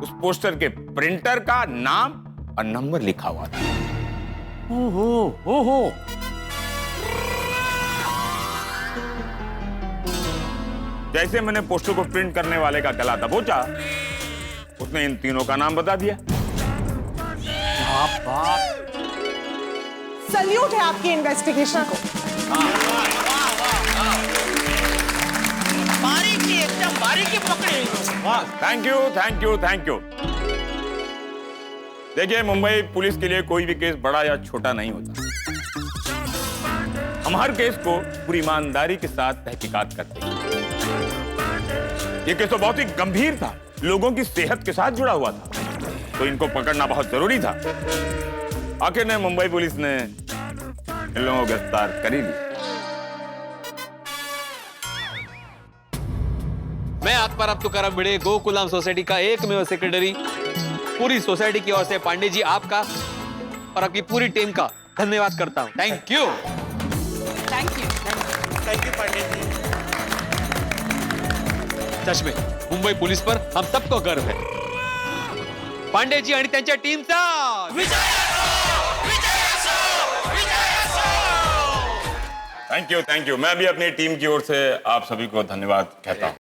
उस पोस्टर के प्रिंटर का नाम और नंबर लिखा हुआ था। ओहो। जैसे मैंने पोस्टर को प्रिंट करने वाले का गला दबोचा, उसने इन तीनों का नाम बता दिया। सल्यूट है आपकी इन्वेस्टिगेशन को। हरी की पकड़ी। वाह, thank you thank you thank you. देखिए, मुंबई पुलिस के लिए कोई भी केस बड़ा या छोटा नहीं होता। हम हर केस को पूरी ईमानदारी के साथ तहकीकात करते हैं। ये केस तो बहुत ही गंभीर था, लोगों की सेहत के साथ जुड़ा हुआ था, तो इनको पकड़ना बहुत जरूरी था। आखिर ने मुंबई पुलिस ने इन लोगों को गिरफ्तार कर ही लिया। मैं आत्माराम तुकाराम भिड़े, गोकुलधाम सोसाइटी का एकमेव सेक्रेटरी, पूरी सोसाइटी की ओर से पांडे जी आपका और आपकी पूरी टीम का धन्यवाद करता हूं। Thank you. Thank you Pandey ji. सच में मुंबई पुलिस पर हम सबको गर्व है। पांडे जी आणि त्यांच्या टीमचा थैंक यू। मैं भी अपनी टीम की ओर से आप सभी को धन्यवाद कहता हूं।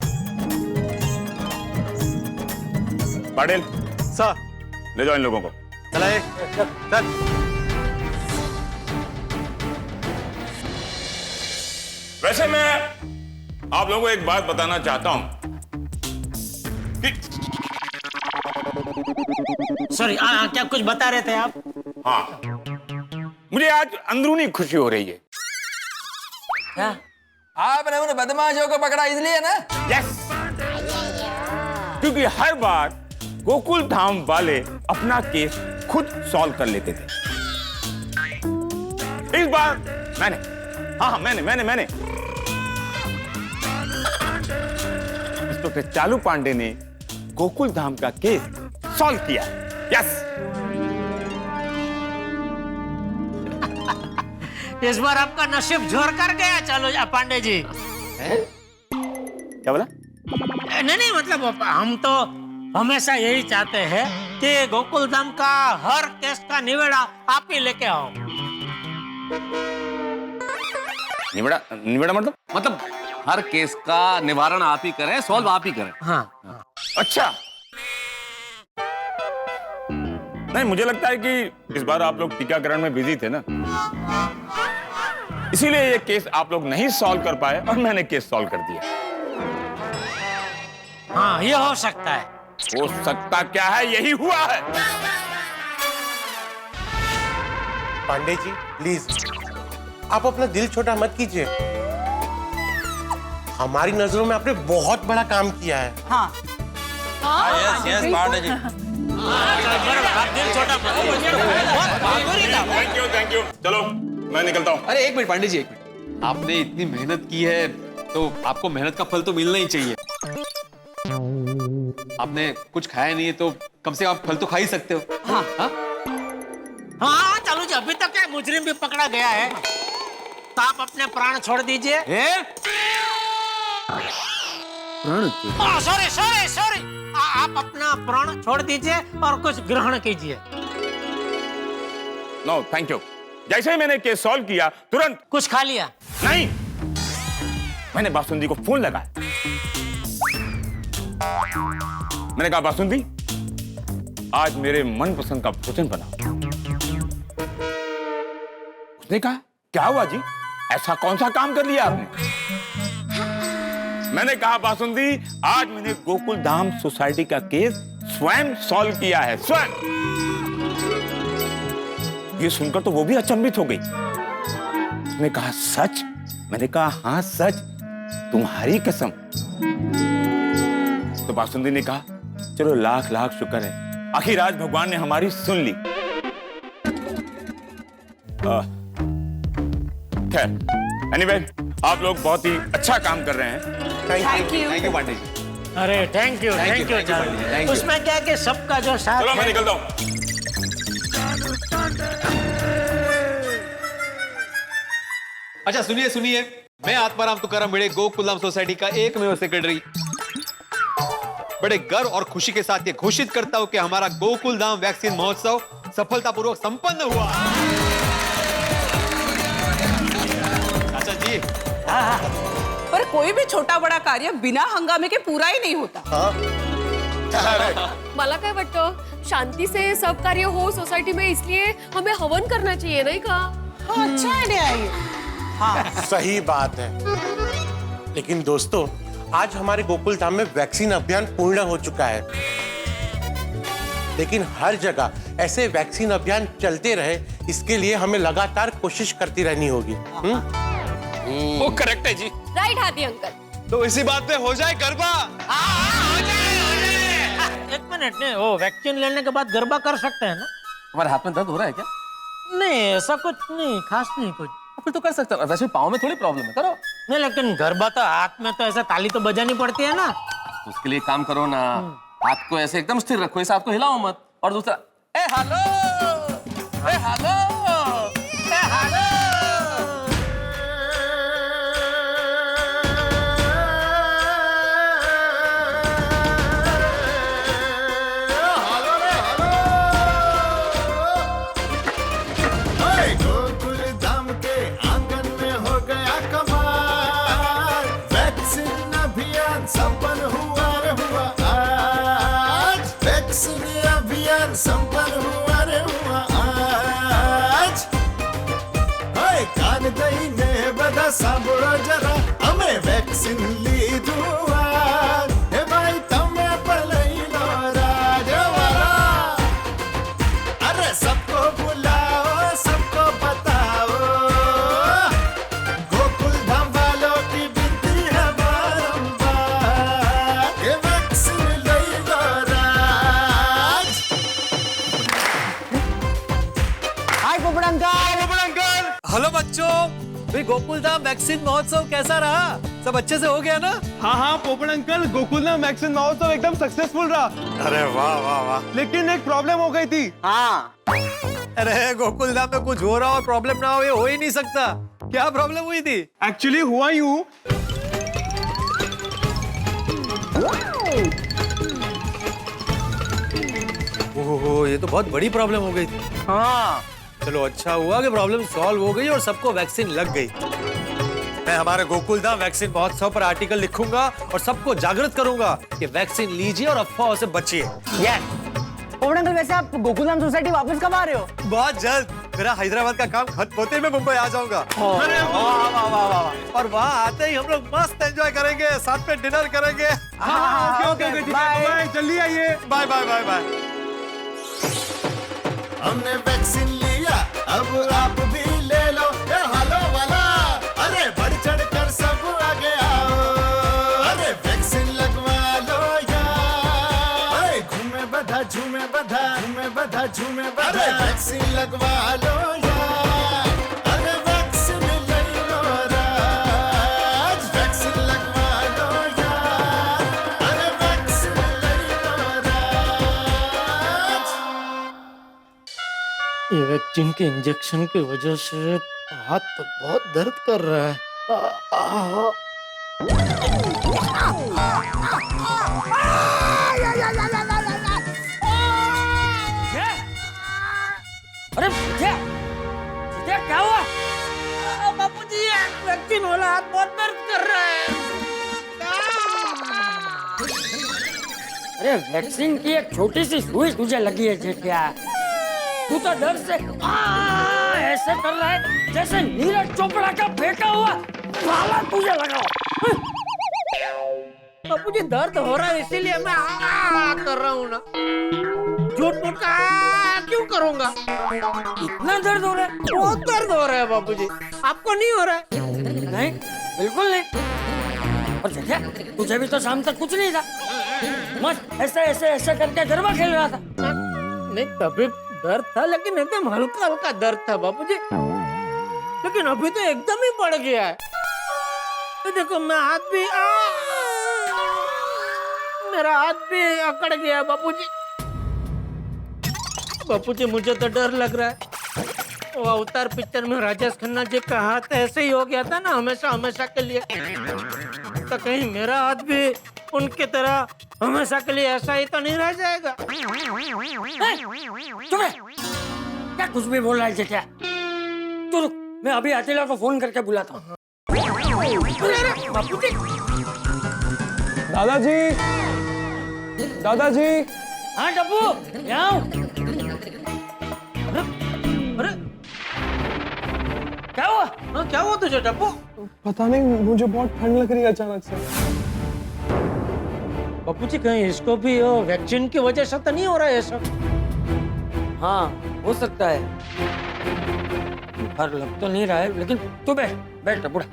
पाटिल सर, ले जाओ इन लोगों को। चलाए सर। वैसे मैं आप लोगों को एक बात बताना चाहता हूं कि सॉरी, क्या कुछ बता रहे थे आप? हाँ, मुझे आज अंदरूनी खुशी हो रही है। क्या? आपने उन बदमाशों को पकड़ा इसलिए ना? यस, क्योंकि हर बार गोकुल धाम वाले अपना केस खुद सॉल्व कर लेते थे। इस बार मैंने इंस्पेक्टर चालू पांडे ने गोकुल धाम का केस सॉल्व किया। यस, इस बार आपका नसीब जोर कर गया। चलो पांडे जी। क्या बोला? नहीं, मतलब हम तो हमेशा यही चाहते हैं कि गोकुलधाम का हर केस का निवेड़ा आप ही लेके आओ। निवेड़ा मतलब हर केस का निवारण आप ही करें, सॉल्व आप ही करें। हाँ। अच्छा, नहीं, मुझे लगता है कि इस बार आप लोग टीकाकरण में बिजी थे ना, इसीलिए ये केस आप लोग नहीं सॉल्व कर पाए और मैंने केस सॉल्व कर दिया। हाँ, ये हो सकता है। हो सकता क्या है, यही हुआ है। पांडे जी प्लीज, आप अपना दिल छोटा मत कीजिए। हमारी नजरों में आपने बहुत बड़ा काम किया है। हाँ, yes Pandey ji. Thank you. चलो मैं निकलता हूँ। अरे एक मिनट पांडे जी, एक मिनट। आपने इतनी मेहनत की है तो आपको मेहनत का फल तो मिलना ही चाहिए। आपने कुछ खाया नहीं है तो कम से कम आप फल तो खा ही सकते हो। हाँ। हाँ, चलो जी, अभी तक एक मुजरिम भी पकड़ा गया है, तो आप अपने प्राण छोड़ दीजिए। सॉरी, आप अपना प्राण छोड़ दीजिए और कुछ ग्रहण कीजिए। No thank you. जैसे ही मैंने केस सॉल्व किया तुरंत कुछ खा लिया? नहीं, मैंने बासुंदी को फोन लगाया। मैंने कहा, बासुंदी आज मेरे मनपसंद का भोजन बना। उसने कहा, क्या हुआ जी, ऐसा कौन सा काम कर लिया आपने? मैंने कहा, बासुंदी आज मैंने गोकुल धाम सोसाइटी का केस स्वयं सॉल्व किया है, स्वयं। ये सुनकर तो वो भी अचंभित हो गई। उसने कहा, सच? मैंने कहा, हाँ सच, तुम्हारी कसम। तो बासुंदी ने कहा, चलो लाख लाख शुक्र है, आखिर आज भगवान ने हमारी सुन ली। खैर, एनीवे, आप लोग बहुत ही अच्छा काम कर रहे हैं। थैंक यू पांडे जी। अरे थैंक यू। उसमें क्या है कि सबका जो साथ चलो मैं है। निकलता हूँ। अच्छा सुनिए, मैं आत्माराम तुकाराम भिड़े, गोकुलधाम सोसाइटी का एकमेव सेक्रेटरी, बड़े गर्व और खुशी के साथ ये घोषित करता हूं कि हमारा गोकुलधाम वैक्सीन महोत्सव सफलतापूर्वक संपन्न हुआ। अच्छा जी। पर कोई भी छोटा बड़ा कार्य बिना हंगामे के पूरा ही नहीं होता। मला काय वाटतं, शांती से सब कार्य हो सोसाइटी में, इसलिए हमें हवन करना चाहिए, नहीं का? हाँ, अच्छा आइडिया है ये। हाँ, सही बात है। लेकिन दोस्तों, आज हमारे गोकुल धाम में वैक्सीन अभियान पूर्ण हो चुका है, लेकिन हर जगह ऐसे वैक्सीन अभियान चलते रहे, इसके लिए हमें लगातार कोशिश करती रहनी होगी। वो करेक्ट है जी। राइट हाथी अंकल। तो इसी बात पे हो जाए गरबा। एक मिनट ने वो वैक्सीन लेने के बाद गरबा कर सकते हैं ना? तुम्हारे हाथ में दर्द हो रहा है क्या? नहीं ऐसा कुछ नहीं, खास नहीं कुछ। फिर तो कर सकते हो, वैसे पाँव में थोड़ी प्रॉब्लम है, करो। नहीं लेकिन गरबा तो हाथ में तो ऐसा ताली तो बजानी पड़ती है ना। तो उसके लिए काम करो ना, हाथ को ऐसे एकदम स्थिर रखो, इस हाथ को हिलाओ मत। और दूसरा ए हेलो, ए हेलो, ए हेलो। गोकुल धाम के आंगन में हो गया कमाल, वैक्सीन अभियान संपन्न हुआ रे हुआ आज, वैक्सीन अभियान संपन्न हुआ रे हुआ आज। ओए कान दई ने बधा सांभळो जरा, हमें वैक्सीन लीधुं आज, हे भाई तमे पण लई लो राजवाला। अरे सबको बुलाओ, सबको बताओ, गोकुल धाम वालों की विनती है बारंबार, कि वैक्सीन लई लो राज। हाय पोपट अंकल। हेलो बच्चों, भाई गोकुल धाम वैक्सीन महोत्सव कैसा रहा? सब अच्छे से हो गया ना? हाँ पोपट अंकल, गोकुल धाम वैक्सीन महोत्सव एकदम सक्सेसफुल रहा। अरे वाह वाह वाह। लेकिन एक प्रॉब्लम हो गई थी। हाँ, अरे गोकुल धाम में कुछ हो रहा हो, प्रॉब्लम ना हो, ये हो ही नहीं सकता। क्या प्रॉब्लम हुई थी? एक्चुअली हुआ यूं, ओहो, ये तो बहुत बड़ी प्रॉब्लम हो गई थी। हाँ, चलो अच्छा हुआ कि प्रॉब्लम सॉल्व हो गई और सबको वैक्सीन लग गई। मैं हमारे गोकुल धाम वैक्सीन महोत्सव पर आर्टिकल लिखूंगा और सबको जागृत करूंगा कि वैक्सीन लीजिए और अफवाहों से बचिए। पोपट अंकल वैसे आप गोकुल धाम सोसाइटी वापस कब आ रहे हो? बहुत जल्द, मेरा हैदराबाद का काम खत्म होते ही मैं मुंबई आ जाऊंगा। अरे वाह वाह वाह वाह। और वहाँ आते ही हम लोग मस्त एंजॉय करेंगे, साथ में डिनर करेंगे। ओके ठीक है, बाय, जल्दी आइए। Bye bye bye bye. हमने वैक्सीन लिया, अब आप भी ले लो, ए हेलो वाला। अरे बढ़ चढ़ कर सब आगे आओ, अरे वैक्सीन लगवा लो यार। अरे घूमे बधा झूमे बधा, घूमे बधा झूमे बधा, अरे वैक्सीन लगवा लो यार। अरे वैक्सीन ले लो राज, वैक्सीन लगवा लो यार। अरे वैक्सीन ले लो राज। ये वैक्सीन के इंजेक्शन की वजह से हाथ तो बहुत दर्द कर रहा है। अरे क्या हुआ? बापूजी, वैक्सीन वाला हाथ बहुत दर्द कर रहा है। अरे वैक्सीन की एक छोटी सी सुई तुझे लगी है जेठिया। तू तो डर से ऐसे कर रहा है जैसे नीरज चोपड़ा का फेंका हुआ भाला तुझे लगा। बापूजी दर्द हो रहा है इसीलिए मैं कर रहा हूँ ना। झूठ मूठ का क्यों करूँगा? इतना दर्द हो रहा है? बहुत दर्द हो रहा है बापूजी। आपको नहीं हो रहा है? नहीं, बिल्कुल नहीं। और जेठिया, तुझे भी तो शाम तक कुछ नहीं था, मस्त ऐसे ऐसे ऐसे करके गरबा खेल रहा था। नहीं तभी दर्द था, लेकिन एकदम हल्का हल्का दर्द था बापूजी। लेकिन अभी तो एकदम ही बढ़ गया है। तो देखो मैं हाथ भी मेरा हाथ भी अकड़ गया बापूजी। बापूजी मुझे तो डर लग रहा है। वो अवतार पिक्चर में राजेश खन्ना जी का हाथ ऐसे ही हो गया था ना, हमेशा हमेशा के लिए। तो कहीं मेरा हाथ भी उनके तरह हमेशा के लिए ऐसा ही तो नहीं रह जाएगा। चुप रह। क्या कुछ भी बोल रहा है जेठिया? तू रुक, मैं अभी अकेला को फोन करके बुलाता हूँ। बापूजी, दादाजी, दादाजी। हाँ डब्बू, यहाँ हूँ। अरे क्या हुआ? हाँ क्या हुआ तुझे डब्बू? पता नहीं, मुझे बहुत ठंड लग रही है अचानक से। पप्पू जी कहीं इसको भी वैक्सीन की वजह से तो नहीं हो रहा है ये सब? हाँ हो सकता है, पर लग तो नहीं रहा है। लेकिन तू बैठ बैठ टपुड़ा,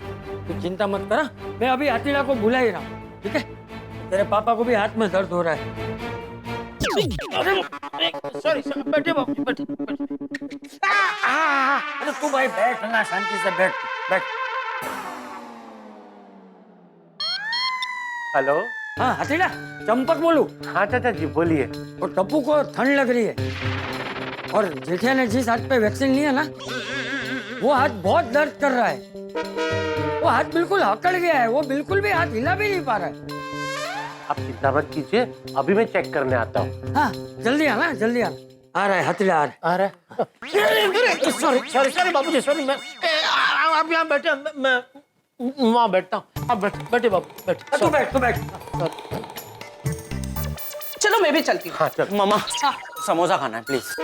तू चिंता मत करा, मैं अभी हथीला को बुला ही रहा हूँ, ठीक है? तेरे पापा को भी हाथ में दर्द हो रहा है। सॉरी बैठे बाबू बैठे। अरे तू भाई बैठ ना, शांति से बैठ बैठ। हेलो, हाँ हथीला, चंपक बोलूं? हाँ चाचा जी बोलिए। और टप्पू को ठंड लग रही है, और जेठिया ने जिस हाथ पे वैक्सीन लिया ना, वो हाथ बहुत दर्द कर रहा है। वो हाथ बिल्कुल अकड़ गया है, वो बिल्कुल भी हाथ हिला भी नहीं पा रहा है। आप चिंता मत कीजिए, अभी मैं चेक करने आता हूँ। हाँ जल्दी आना, जल्दी आना। आ रहा है हथीला, आ रहा है। सॉरी सॉरी सॉरी बाबू जी, सॉरी। मैं आप यहाँ बैठे, मैं वहाँ बैठता हूँ। आप बैठे बाबू, बैठे। तू बैठ, तू बैठ। चलो मैं भी चलती हूँ। हाँ चल। मामा समोसा खाना है प्लीज।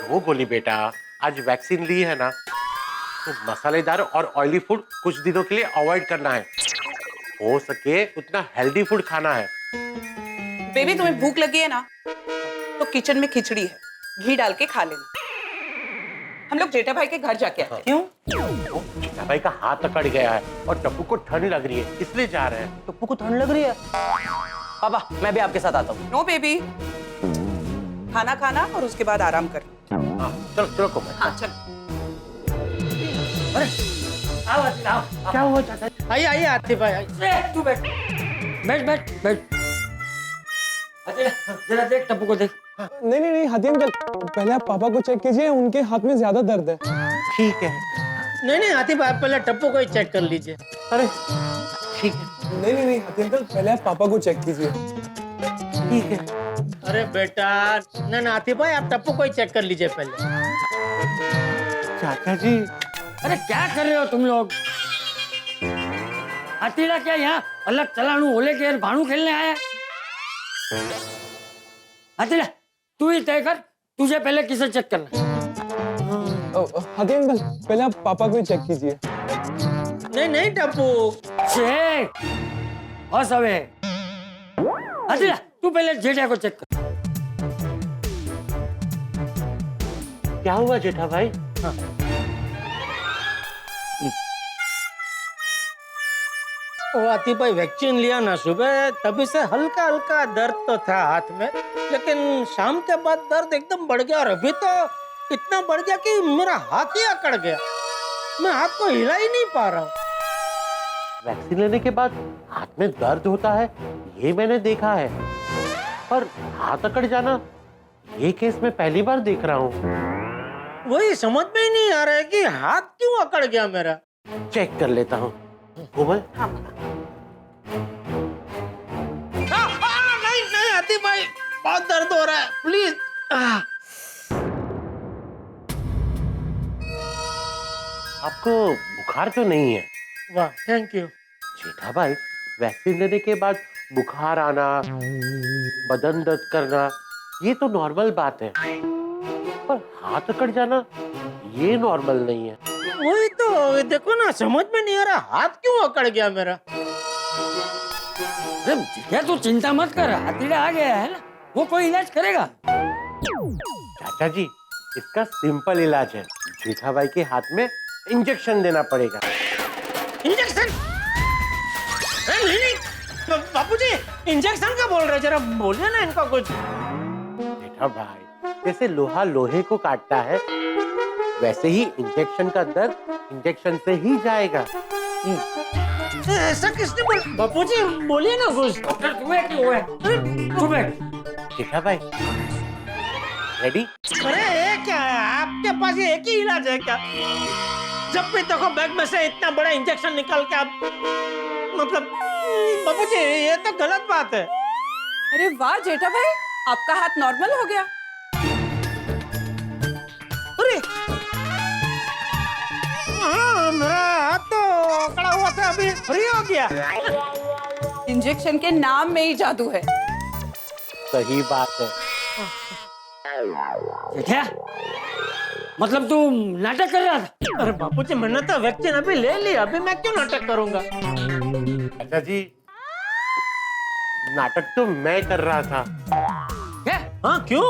वो बोली बेटा, आज वैक्सीन ली है ना, तो मसालेदार और ऑयली फूड कुछ दिनों के लिए अवॉइड करना है। हो सके उतना हेल्दी फूड खाना है। बेबी तुम्हें भूख लगी है ना, तो किचन में खिचड़ी है, घी डाल के खा लेना। हम लोग जेठा भाई के घर जाके आते हैं। क्यों? जेठा भाई का हाथ अकड़ गया है और टप्पू को ठंड लग रही है, इसलिए जा रहे हैं। टप्पू को ठंड लग रही है? पापा मैं भी आपके साथ आता हूँ। नो बेबी, खाना खाना और उसके बाद आराम कर। चलो चलो कोमल। हाँ चल। अरे आओ हथीला, आओ। क्या हुआ चाचा? आइए आइए आते भाई, आइए। तू बैठ बैठ बैठ बैठ। हथीला जरा देख टप्पू को देख। नहीं नहीं नहीं हाथी अंकल, पहले आप पापा को चेक कीजिए, उनके हाथ में ज्यादा दर्द है। ठीक है। नहीं नहीं हाथी भाई, पहले टप्पू को ही चेक कर लीजिए। अरे ठीक है। नहीं नहीं नहीं हाथी अंकल, पहले आप पापा को चेक कीजिए। ठीक है। अरे बेटा, नहीं हाथी भाई, आप टप्पू को ही चेक कर लीजिए पहले। चाचा जी, अरे क्या कर रहे हो तुम लोग? हथीला क्या यहाँ अलग चलानू होले के भाणु खेलने आया? हथीला तू ही तय कर, तुझे पहले किसे चेक करना? हाथी अंकल, पहले आप पापा को ही चेक कीजिए। नहीं नहीं टप्पू, चेक बस हवे। हथीला तू पहले जेठा को चेक कर। क्या हुआ जेठा भाई? हाँ। वो आती भाई वैक्सीन लिया ना सुबह, तभी से हल्का हल्का दर्द तो था हाथ में, लेकिन शाम के बाद दर्द एकदम बढ़ गया, और अभी तो इतना बढ़ गया कि मेरा हाथ ही अकड़ गया। मैं हाथ को हिला ही नहीं पा रहा हूँ। वैक्सीन लेने के बाद हाथ में दर्द होता है, ये मैंने देखा है, पर हाथ अकड़ जाना ये केस मैं पहली बार देख रहा हूँ। वही समझ में ही नहीं आ रहा है कि हाथ क्यों अकड़ गया मेरा। चेक कर लेता हूँ। कोमल। नहीं नहीं आती भाई, बहुत दर्द हो रहा है, प्लीज। आपको बुखार तो नहीं है? वाह थैंक यू। जेठा भाई, वैक्सीन लेने के बाद बुखार आना, बदन दर्द करना, ये तो नॉर्मल बात है, पर हाथ अकड़ जाना ये नॉर्मल नहीं है। वही तो देखो ना, समझ में नहीं आ रहा हाथ क्यों अकड़ गया मेरा। अरे तू चिंता मत कर, हथीला आ गया है ना, वो कोई इलाज करेगा। चाचा जी, इसका सिंपल इलाज है, जेठा भाई के हाथ में इंजेक्शन देना पड़ेगा। इंजेक्शन? नहीं बापूजी, इंजेक्शन का बोल रहे, जरा बोलिए ना इनको कुछ। जेठा भाई, जैसे लोहा लोहे को काटता है, वैसे ही इंजेक्शन का दर्द इंजेक्शन से ही जाएगा। ऐसा किसने बोला? बापूजी बोलिए ना कुछ। डॉक्टर तुम्हें क्यों हुआ? तू बैठ। जेठा भाई रेडी? अरे ये क्या है, आपके पास ये एक ही इलाज है क्या? जब भी देखो बैग में से इतना बड़ा इंजेक्शन निकाल के आप, मतलब बापूजी ये तो गलत बात है। अरे वाह जेठा भाई, आपका हाथ नॉर्मल हो गया। अरे हाँ, मेरा हाथ तो अकड़ा हुआ था, अभी फ्री हो गया। इंजेक्शन के नाम में ही जादू है। सही बात है। जेठा, मतलब तू नाटक कर रहा था? अरे बापूजी, मैंने तो वैक्सीन अभी ले ली, अभी मैं क्यों नाटक करूंगा? चाचा जी, नाटक तो मैं कर रहा था। क्या? हाँ, क्यों?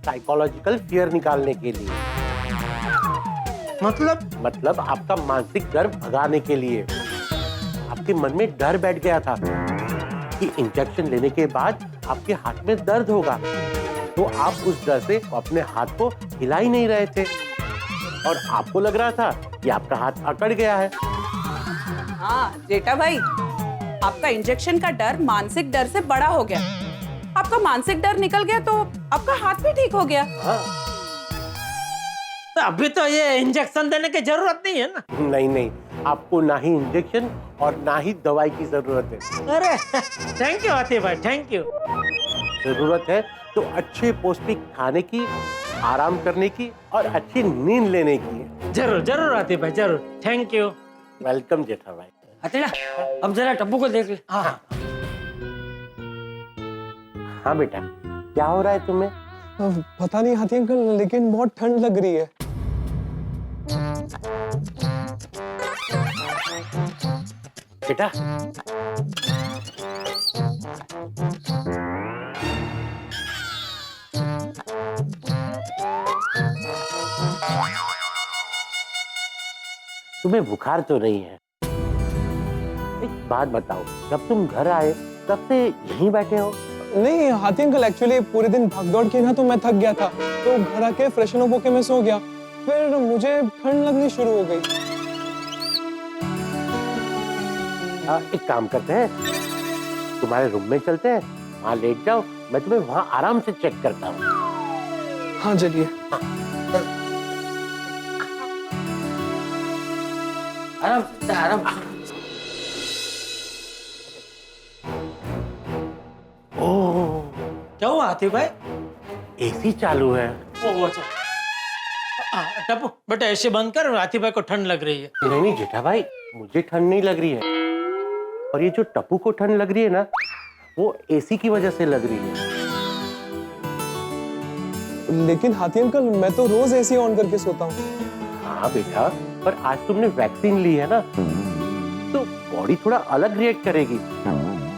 साइकोलॉजिकल फियर निकालने के लिए। मतलब आपका मानसिक डर भगाने के लिए। आपके मन में डर बैठ गया था कि इंजेक्शन लेने के बाद आपके हाथ में दर्द होगा, तो आप उस डर से अपने हाथ को हिला ही नहीं रहे थे और आपको लग रहा था कि आपका हाथ अकड़ गया है। हाँ जेठा भाई, आपका इंजेक्शन का डर मानसिक डर से बड़ा हो गया। आपका मानसिक डर निकल गया तो आपका हाथ भी ठीक हो गया। तो अभी तो ये इंजेक्शन देने की जरूरत नहीं है ना? नहीं, आपको ना ही इंजेक्शन और ना ही दवाई की जरूरत है। अरे थैंक यू आतिफ भाई, थैंक यू। जरूरत है तो अच्छे पौष्टिक खाने की, आराम करने की और अच्छी नींद लेने की। जरूर जरूर आतिफ भाई, जरूर। Thank you. वेलकम जेठा भाई। हथेला, अब जरा टप्पू को देख ले। हाँ बेटा, क्या हो रहा है तुम्हें? पता नहीं हाथी अंकल, लेकिन बहुत ठंड लग रही है। बेटा तुम्हें बुखार तो नहीं है? एक बात बताओ, जब तुम घर आए तब से यहीं बैठे हो? नहीं हाथी अंकल, एक्चुअली पूरे दिन भागदौड़ की ना, तो मैं थक गया था, तो घर आके फ्रेशन अप होके मैं सो गया, फिर मुझे ठंड लगनी शुरू हो गई। एक काम करते हैं, तुम्हारे रूम में चलते हैं, वहाँ लेट जाओ, मैं तुम्हें वहाँ आराम से चेक करता हूँ। हाँ चलिए। आराम से, आराम। ओह, क्या हुआ आतिफ भाई? एसी चालू है। ओह अच्छा। टप्पू बेटा ऐसे बंद कर, आतिफ भाई को ठंड लग रही है। नहीं जेठा भाई, मुझे ठंड नहीं लग रही है, और ये जो टप्पू को ठंड लग रही है ना, वो एसी की वजह से लग रही है। लेकिन हाथी अंकल, मैं तो रोज एसी ऑन करके सोता हूँ। हाँ बेटा, पर आज तुमने वैक्सीन ली है ना, तो बॉडी थोड़ा अलग रिएक्ट करेगी,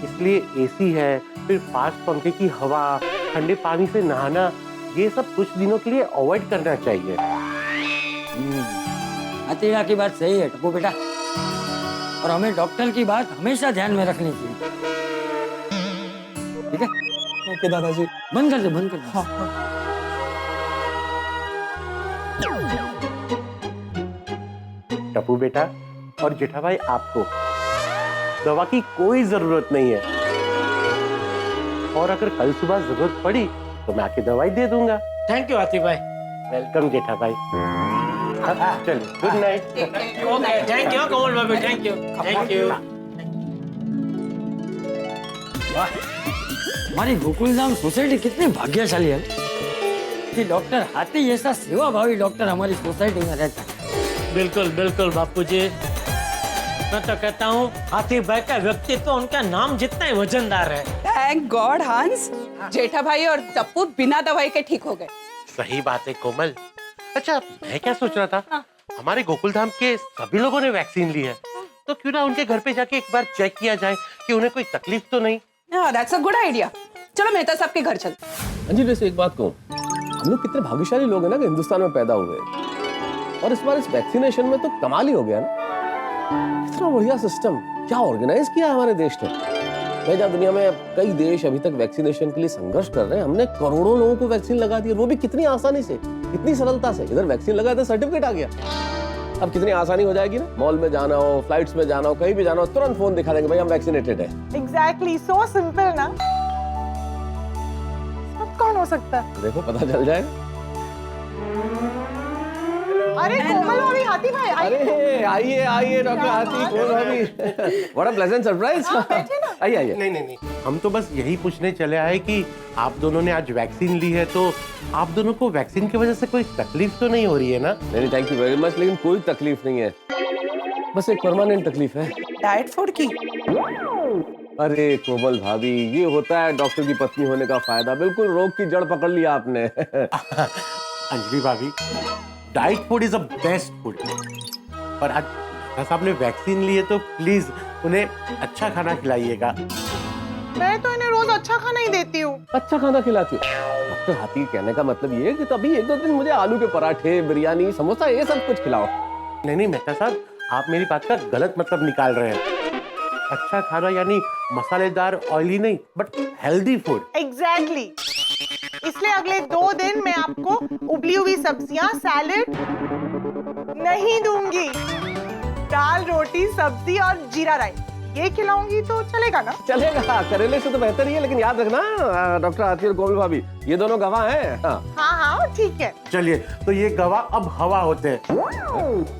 इसलिए एसी है, फिर फास्ट पंखे की हवा, ठंडे पानी से नहाना, ये सब कुछ दिनों के लिए अवॉइड करना चाहिए। हथेला की बात सही है टप्पू बेटा, और हमें डॉक्टर की बात हमेशा ध्यान में रखनी चाहिए। ठीक है? ओके दादाजी। बंद कर दे, बंद कर दे। हाँ। टप्पू बेटा और जेठा भाई, आपको दवा की कोई जरूरत नहीं है, और अगर कल सुबह जरूरत पड़ी तो मैं आके दवाई दे दूंगा। थैंक यू आतिफ भाई। वेलकम जेठा भाई। चलिए, good night. Okay, thank you Komal Babu, thank you, thank you. वाह, हमारी गोकुलधाम सोसाइटी कितनी भाग्यशाली है कि डॉक्टर हाथी जैसा सेवाभावी डॉक्टर हमारी सोसाइटी में रहता है। बिल्कुल बिल्कुल बापू जी, मैं तो कहता हूँ आतिफ भाई का व्यक्तित्व उनका नाम जितना ही वजनदार है। थैंक गॉड हंस, जेठा भाई और टप्पू बिना दवाई के ठीक हो गए। सही बात है कोमल। अच्छा, मैं क्या सोच रहा था, हमारे गोकुलधाम के सभी लोगों ने वैक्सीन ली है, तो क्यों ना उनके घर पे जाके एक बार चेक किया जाए कि उन्हें कोई तकलीफ तो नहीं। That's a good idea. चलो मेहता साहब के घर चलते। अंजी, वैसे एक बात कहूँ, हम लोग कितने भाग्यशाली लोग हैं ना कि हिंदुस्तान में पैदा हुए, और इस बार इस वैक्सीनेशन में तो कमाल ही हो गया ना। इतना बढ़िया सिस्टम क्या ऑर्गेनाइज किया हमारे देश ने। मैं जहाँ दुनिया में कई देश अभी तक वैक्सीनेशन के लिए संघर्ष कर रहे हैं, हमने करोड़ों लोगों को वैक्सीन लगा दी, वो भी कितनी आसानी से, कितनी सरलता से। इधर वैक्सीन लगा तो सर्टिफिकेट आ गया। अब कितनी आसानी हो जाएगी ना, मॉल में जाना हो, फ्लाइट्स में जाना हो, कहीं भी जाना हो, तुरंत फोन दिखा देंगे भाई हम वैक्सीनेटेड है। एग्जैक्टली, सो सिंपल ना। अब कौन हो सकता है? देखो पता चल जाएगा। अरे कोमल भाभी, हाथी भाई, अरे आइए आइए डॉक्टर हाथी, कोमल भाभी, व्हाट अ प्लेजेंट सरप्राइज। आइए आइए। नहीं, हम तो बस यही पूछने चले आए कि आप दोनों ने आज वैक्सीन ली है, तो आप दोनों को वैक्सीन की वजह से कोई तकलीफ तो नहीं हो रही है ना? नहीं, थैंक यू वेरी मच, लेकिन कोई तकलीफ नहीं है, बस एक परमानेंट तकलीफ है। डाइट फूड की? अरे कोमल भाभी, ये होता है डॉक्टर की पत्नी होने का फायदा, बिल्कुल रोग की जड़ पकड़ लिया आपने। अंजलि भाभी, diet food is a best food, पर आज साहब ने वैक्सीन ली है तो प्लीज उन्हें अच्छा खाना खिलाइएगा। मैं तो इन्हें रोज अच्छा खाना ही देती हूँ। अच्छा खाना खिलाती है? डॉक्टर हाथी कहने का मतलब ये है कि तभी एक दो दिन मुझे आलू के पराठे, बिरयानी, समोसा ये सब कुछ खिलाओ। नहीं मेहता साहब, आप मेरी बात का गलत मतलब निकाल रहे हैं। अच्छा खाना यानी मसालेदार, ऑयली नहीं, बट हेल्दी फूड। एग्जैक्टली। इसलिए अगले 2 दिन मैं आपको उबली हुई सब्जियां, सैलेड नहीं दूंगी। दाल, रोटी, सब्जी और जीरा राइस ये खिलाऊंगी तो चलेगा ना? चलेगा, करेले से तो बेहतर ही है, लेकिन याद रखना डॉक्टर हाथी और कोमल भाभी ये दोनों गवाह हैं। हाँ ठीक है। चलिए, तो ये गवाह अब हवा होते हैं।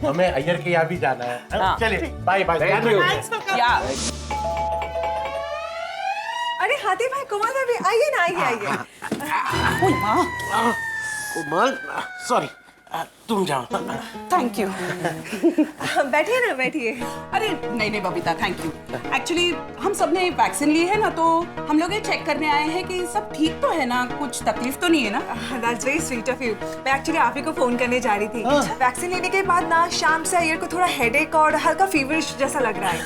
हमें अय्यर के यहाँ भी जाना है। चलिए, बाय बाय। अरे हाथी भाई, कोमल भाभी आइए ना, आइए। कोमल, सॉरी, तुम जाओ। Thank you. बैठिए ना, बैठिए। अरे नहीं बबीता, थैंक यू। एक्चुअली हम सब ने वैक्सीन ली है ना, तो हम लोग ये चेक करने आए हैं कि सब ठीक तो है ना, कुछ तकलीफ तो नहीं है ना? That's very sweet of you. मैं एक्चुअली आप ही को फोन करने जा रही थी। वैक्सीन लेने के बाद ना शाम से अय्यर को थोड़ा हेडेक और हल्का फीवरिश जैसा लग रहा है।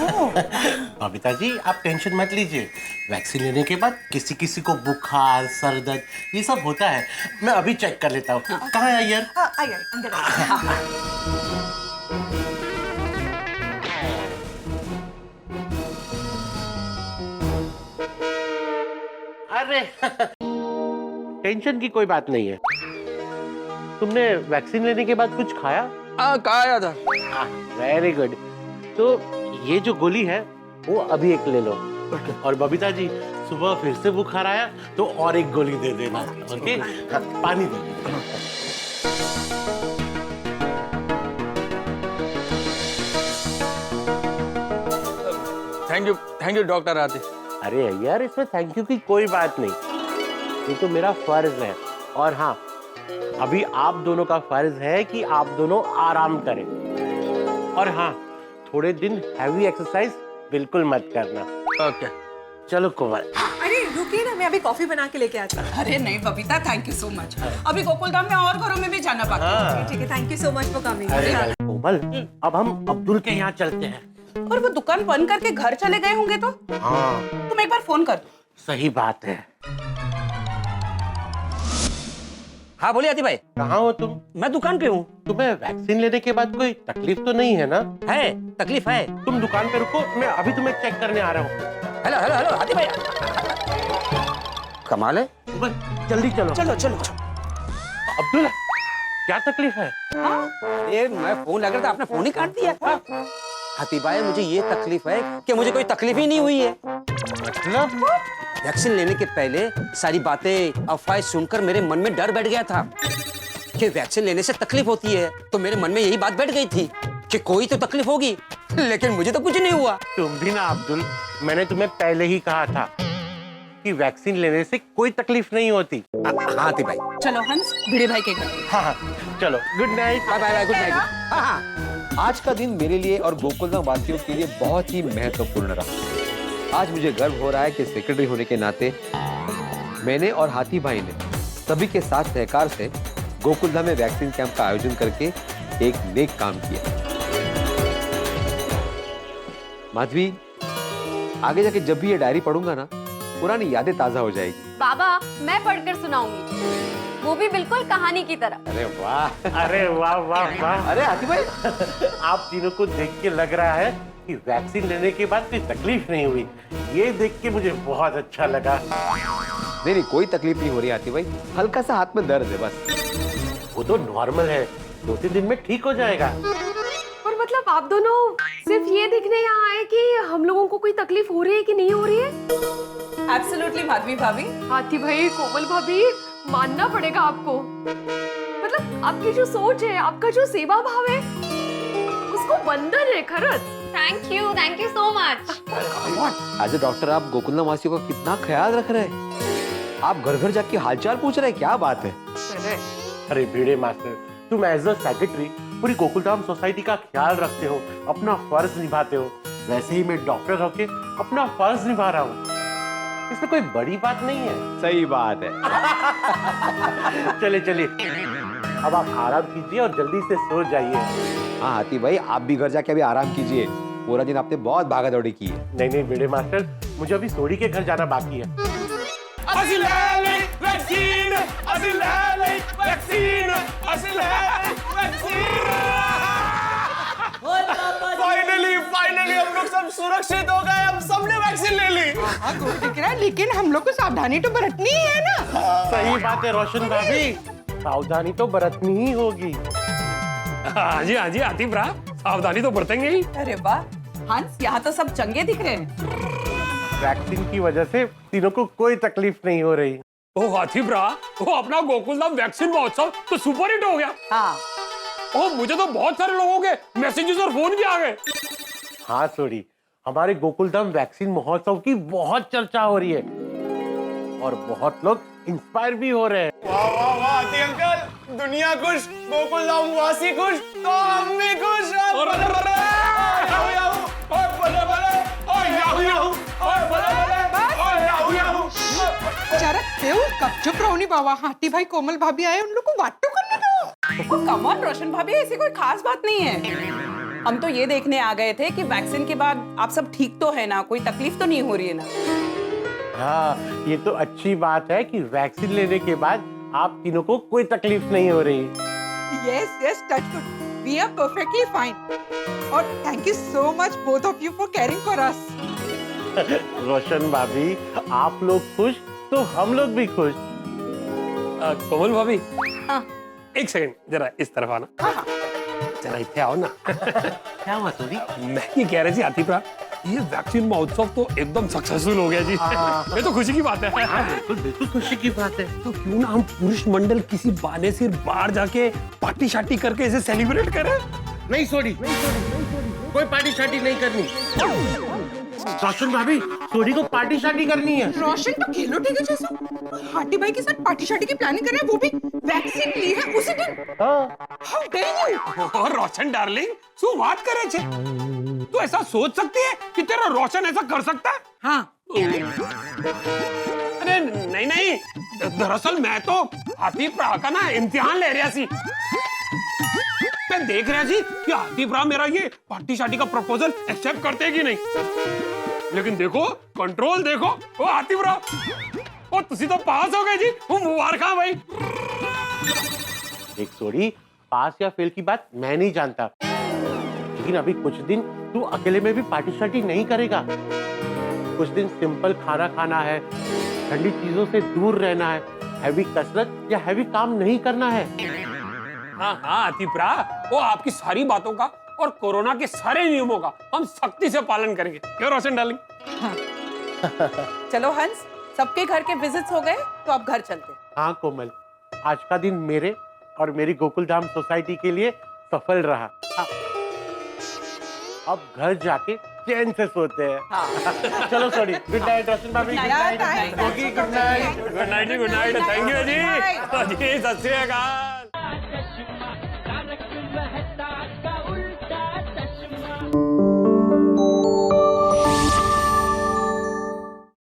बबीता जी, आप टेंशन मत लीजिए। वैक्सीन लेने के बाद किसी किसी को बुखार, सर दर्द ये सब होता है। मैं अभी चेक कर लेता हूँ। कहाँ है अय्यर? आइए, अंदर आइए। अरे टेंशन की कोई बात नहीं है। तुमने वैक्सीन लेने के बाद कुछ खाया? खाया था। Very good. तो ये जो गोली है वो अभी एक ले लो। और बबीता जी, सुबह फिर से बुखार आया तो और एक गोली दे देना। ओके? पानी दे देना। थैंक यू डॉक्टर हाथी। अरे यार, इसमें थैंक यू की कोई बात नहीं, ये तो मेरा फर्ज है। और हाँ, अभी आप दोनों का फर्ज है कि आप दोनों आराम करें। और हाँ, थोड़े दिन हैवी एक्सरसाइज बिल्कुल मत करना। ओके, चलो कोमल। अरे रुकिए ना, मैं अभी कॉफी बना के लेके आती हूँ। अरे नहीं Babita, thank you so much. अभी गोकुलधाम में और घरों में भी जाना बाकी है। ठीक है, thank you so much for coming. Komal, अब हम अब्दुल के यहाँ चलते हैं। और वो दुकान बंद करके घर चले गए होंगे तो? हाँ, तुम एक बार फोन कर दो। सही बात है। हाँ बोलिए हाथी भाई। कहाँ हो तुम? मैं दुकान पे हूँ। तुम्हें वैक्सीन लेने के बाद कोई तकलीफ तो नहीं है ना? है, तकलीफ है। तुम दुकान पे रुको, मैं अभी तुम्हें चेक करने आ रहा हूँ। हेलो हेलो हेलो हाथी भाई, कमाल है। जल्दी चलो। चलो चलो। अब्दुल, क्या तकलीफ है? ये मैं फोन लगा था, आपने फोन ही काट दिया। हाथी भाई, मुझे ये तकलीफ है कि मुझे कोई तकलीफ ही नहीं हुई है। मतलब? वैक्सीन लेने के पहले सारी बातें, अफवाहें सुनकर मेरे मन में डर बैठ गया था कि वैक्सीन लेने से तकलीफ होती है। तो मेरे मन में यही बात बैठ गई थी कि कोई तो तकलीफ होगी, लेकिन मुझे तो कुछ नहीं हुआ। तुम भी ना अब्दुल, मैंने तुम्हें पहले ही कहा था कि वैक्सीन लेने से कोई तकलीफ नहीं होती। हाथी भाई, चलो हंस, भिड़े भाई के घर। हाँ, चलो, good night. Bye bye, good night. हाँ। आज का दिन मेरे लिए और गोकुलधाम वासियों के लिए बहुत ही महत्वपूर्ण रहा। आज मुझे गर्व हो रहा है कि सेक्रेटरी होने के नाते मैंने और हाथी भाई ने सभी के साथ सहकार से गोकुलधाम में वैक्सीन कैंप का आयोजन करके एक नेक काम किया। माधवी, आगे जाके जब भी ये डायरी पढ़ूंगा ना, पुरानी यादें ताजा हो जाएगी। बाबा, मैं पढ़कर सुनाऊंगी, वो भी बिल्कुल कहानी की तरह। अरे वाह, अरे वाह वाह वाह। अरे हाथी भाई, आप तीनों को देख के लग रहा है कि वैक्सीन लेने के बाद कोई तकलीफ नहीं हुई। ये देख के मुझे बहुत अच्छा लगा। नहीं, कोई तकलीफ नहीं हो रही हाथी भाई, हल्का सा हाथ में दर्द है बस। वो तो नॉर्मल है, 2-3 दिन में ठीक हो जाएगा। और मतलब आप दोनों सिर्फ ये देखने यहाँ आए कि हम लोगों को कोई तकलीफ हो रही है कि नहीं हो रही है? एब्सोल्युटली माधवी भाभी। हाथी भाई, कोमल भाभी, मानना पड़ेगा आपको। मतलब आपकी जो सोच है, आपका जो सेवा भाव है, उसको वंदन है खरच। Thank you so much. आज डॉक्टर, आप गोकुलधाम वासियों का कितना ख्याल रख रहे हैं। आप घर घर जाके हालचाल पूछ रहे हैं, क्या बात है? अरे भिड़े मास्टर, तुम एज अ सेक्रेटरी पूरी गोकुलधाम सोसाइटी का ख्याल रखते हो, अपना फर्ज निभाते हो। वैसे ही मैं डॉक्टर होके अपना फर्ज निभा रहा हूँ। इसमें कोई बड़ी बात नहीं है। सही बात है। चलिए चलिए, अब आप आराम कीजिए और जल्दी से सो जाइए। हाँ हाथी भाई, आप भी घर जाके अभी आराम कीजिए। पूरा दिन आपने बहुत भागा दौड़ी की है। नहीं भिड़े मास्टर, मुझे अभी सोडी के घर जाना बाकी है। ਅਸੀਂ ਲੈ ਲਈ ਵੈਕਸੀਨ ਅਸੀਂ ਲੈ ਲਈ ਵੈਕਸੀਨ ਅਸੀਂ ਲੈ ਲਈ वैक्सीन फाइनली हम लोग सब सुरक्षित हो गए हम सबने वैक्सीन ले ली हाँ दिख रहा है लेकिन हम लोग को सावधानी तो बरतनी ही है ना। सही बात है रोशन भाभी, सावधानी तो बरतनी ही होगी। हाँ जी आतिफ रहा, सावधानी तो बरतेंगे ही। अरे वाह हंस, यहाँ तो सब चंगे दिख रहे हैं। वैक्सीन की वजह से तीनों को कोई तकलीफ नहीं हो रही। ओह आतिफ रहा, वो अपना गोकुलधाम वैक्सीन महोत्सव तो सुपर हिट हो गया। हाँ ओह मुझे तो बहुत सारे लोगों के मैसेजेस और फोन भी आ गए। हाँ सोडी, हमारे गोकुलधाम वैक्सीन महोत्सव की बहुत चर्चा हो रही है और बहुत लोग इंस्पायर भी हो रहे हैं। वाह वाह वाह आती अंकल, दुनिया खुश, गोकुलधाम वासी खुश, तो हम भी खुश। चुप रहो नहीं बाबा, हाथी भाई कोमल भाभी आए, उन लोग को वाटो करने दो। कम ऑन रोशन भाभी, ऐसी कोई खास बात नहीं है। हम तो ये देखने आ गए थे कि वैक्सीन के बाद आप सब ठीक तो है ना, कोई तकलीफ तो नहीं हो रही है ना। हाँ ये तो अच्छी बात है कि वैक्सीन लेने के बाद आप तीनों को कोई तकलीफ नहीं हो रही। Yes touch wood, we are perfectly fine और thank you so much both of you for caring for us. Roshan भाभी, आप लोग खुश तो हम लोग भी खुश। कोमल भाभी एक सेकंड जरा इस तरफ आना। जरा इतने आओ ना। क्या हुआ सोडी? मैं ये कह रही थी आतिफ रहा, ये वैक्सीन महोत्सव तो एकदम सक्सेसफुल हो गया जी। ये तो खुशी की बात है। बिल्कुल खुशी की बात है। तो क्यों ना हम पुरुष मंडल किसी बहाने से बाहर जाके पार्टी शार्टी करके इसे सेलिब्रेट करें। नहीं सोडी, कोई पार्टी शार्टी नहीं करनी। रोशन भाभी, सोडी को पार्टी शार्टी करनी है। रोशन तो खेलो ठीक है जैसा हाथी भाई के साथ पार्टी शार्टी की प्लानिंग कर रहे हैं, वो भी वैक्सीन ली है उसी दिन। How dare you. और रोशन डार्लिंग, तू बात करे छे, तू ऐसा सोच सकती है कि तेरा रोशन ऐसा कर सकता है? हाँ। अरे नहीं, दरअसल मैं तो आतिफ रहा का ना इम्तिहान ले रहा सी। मैं देख रहा जी कि आतिफ रहा मेरा ये पार्टी शार्टी का प्रपोजल एक्सेप्ट करते कि नहीं। लेकिन देखो कंट्रोल देखो, वो आतिफ रहा ओ तुसी तो पास हो गए जी, वो मुबारक भाई। एक सोडी, पास या फेल की बात मैं नहीं जानता, लेकिन अभी कुछ दिन तू अकेले में भी पार्टी शार्टी नहीं करेगा। कुछ दिन सिंपल खाना खाना है, ठंडी चीजों से दूर रहना है, हैवी कसरत या हैवी काम नहीं करना है। हाँ आतिफ रहा, वो आपकी सारी बातों का और कोरोना के सारे नियमों का हम सख्ती से पालन करेंगे। क्यों रोशन डार्लिंग? हाँ। चलो हंस, सबके घर के विजिट्स हो गए तो अब घर चलते। हाँ कोमल, आज का दिन मेरे और मेरी गोकुलधाम सोसाइटी के लिए सफल रहा। हाँ। अब घर जाके चैन से सोते हैं। हाँ। चलो सॉरी, गुड नाइट रोशन भाभी, good night, good night, good night, thank you जी, सत श्री अकाल।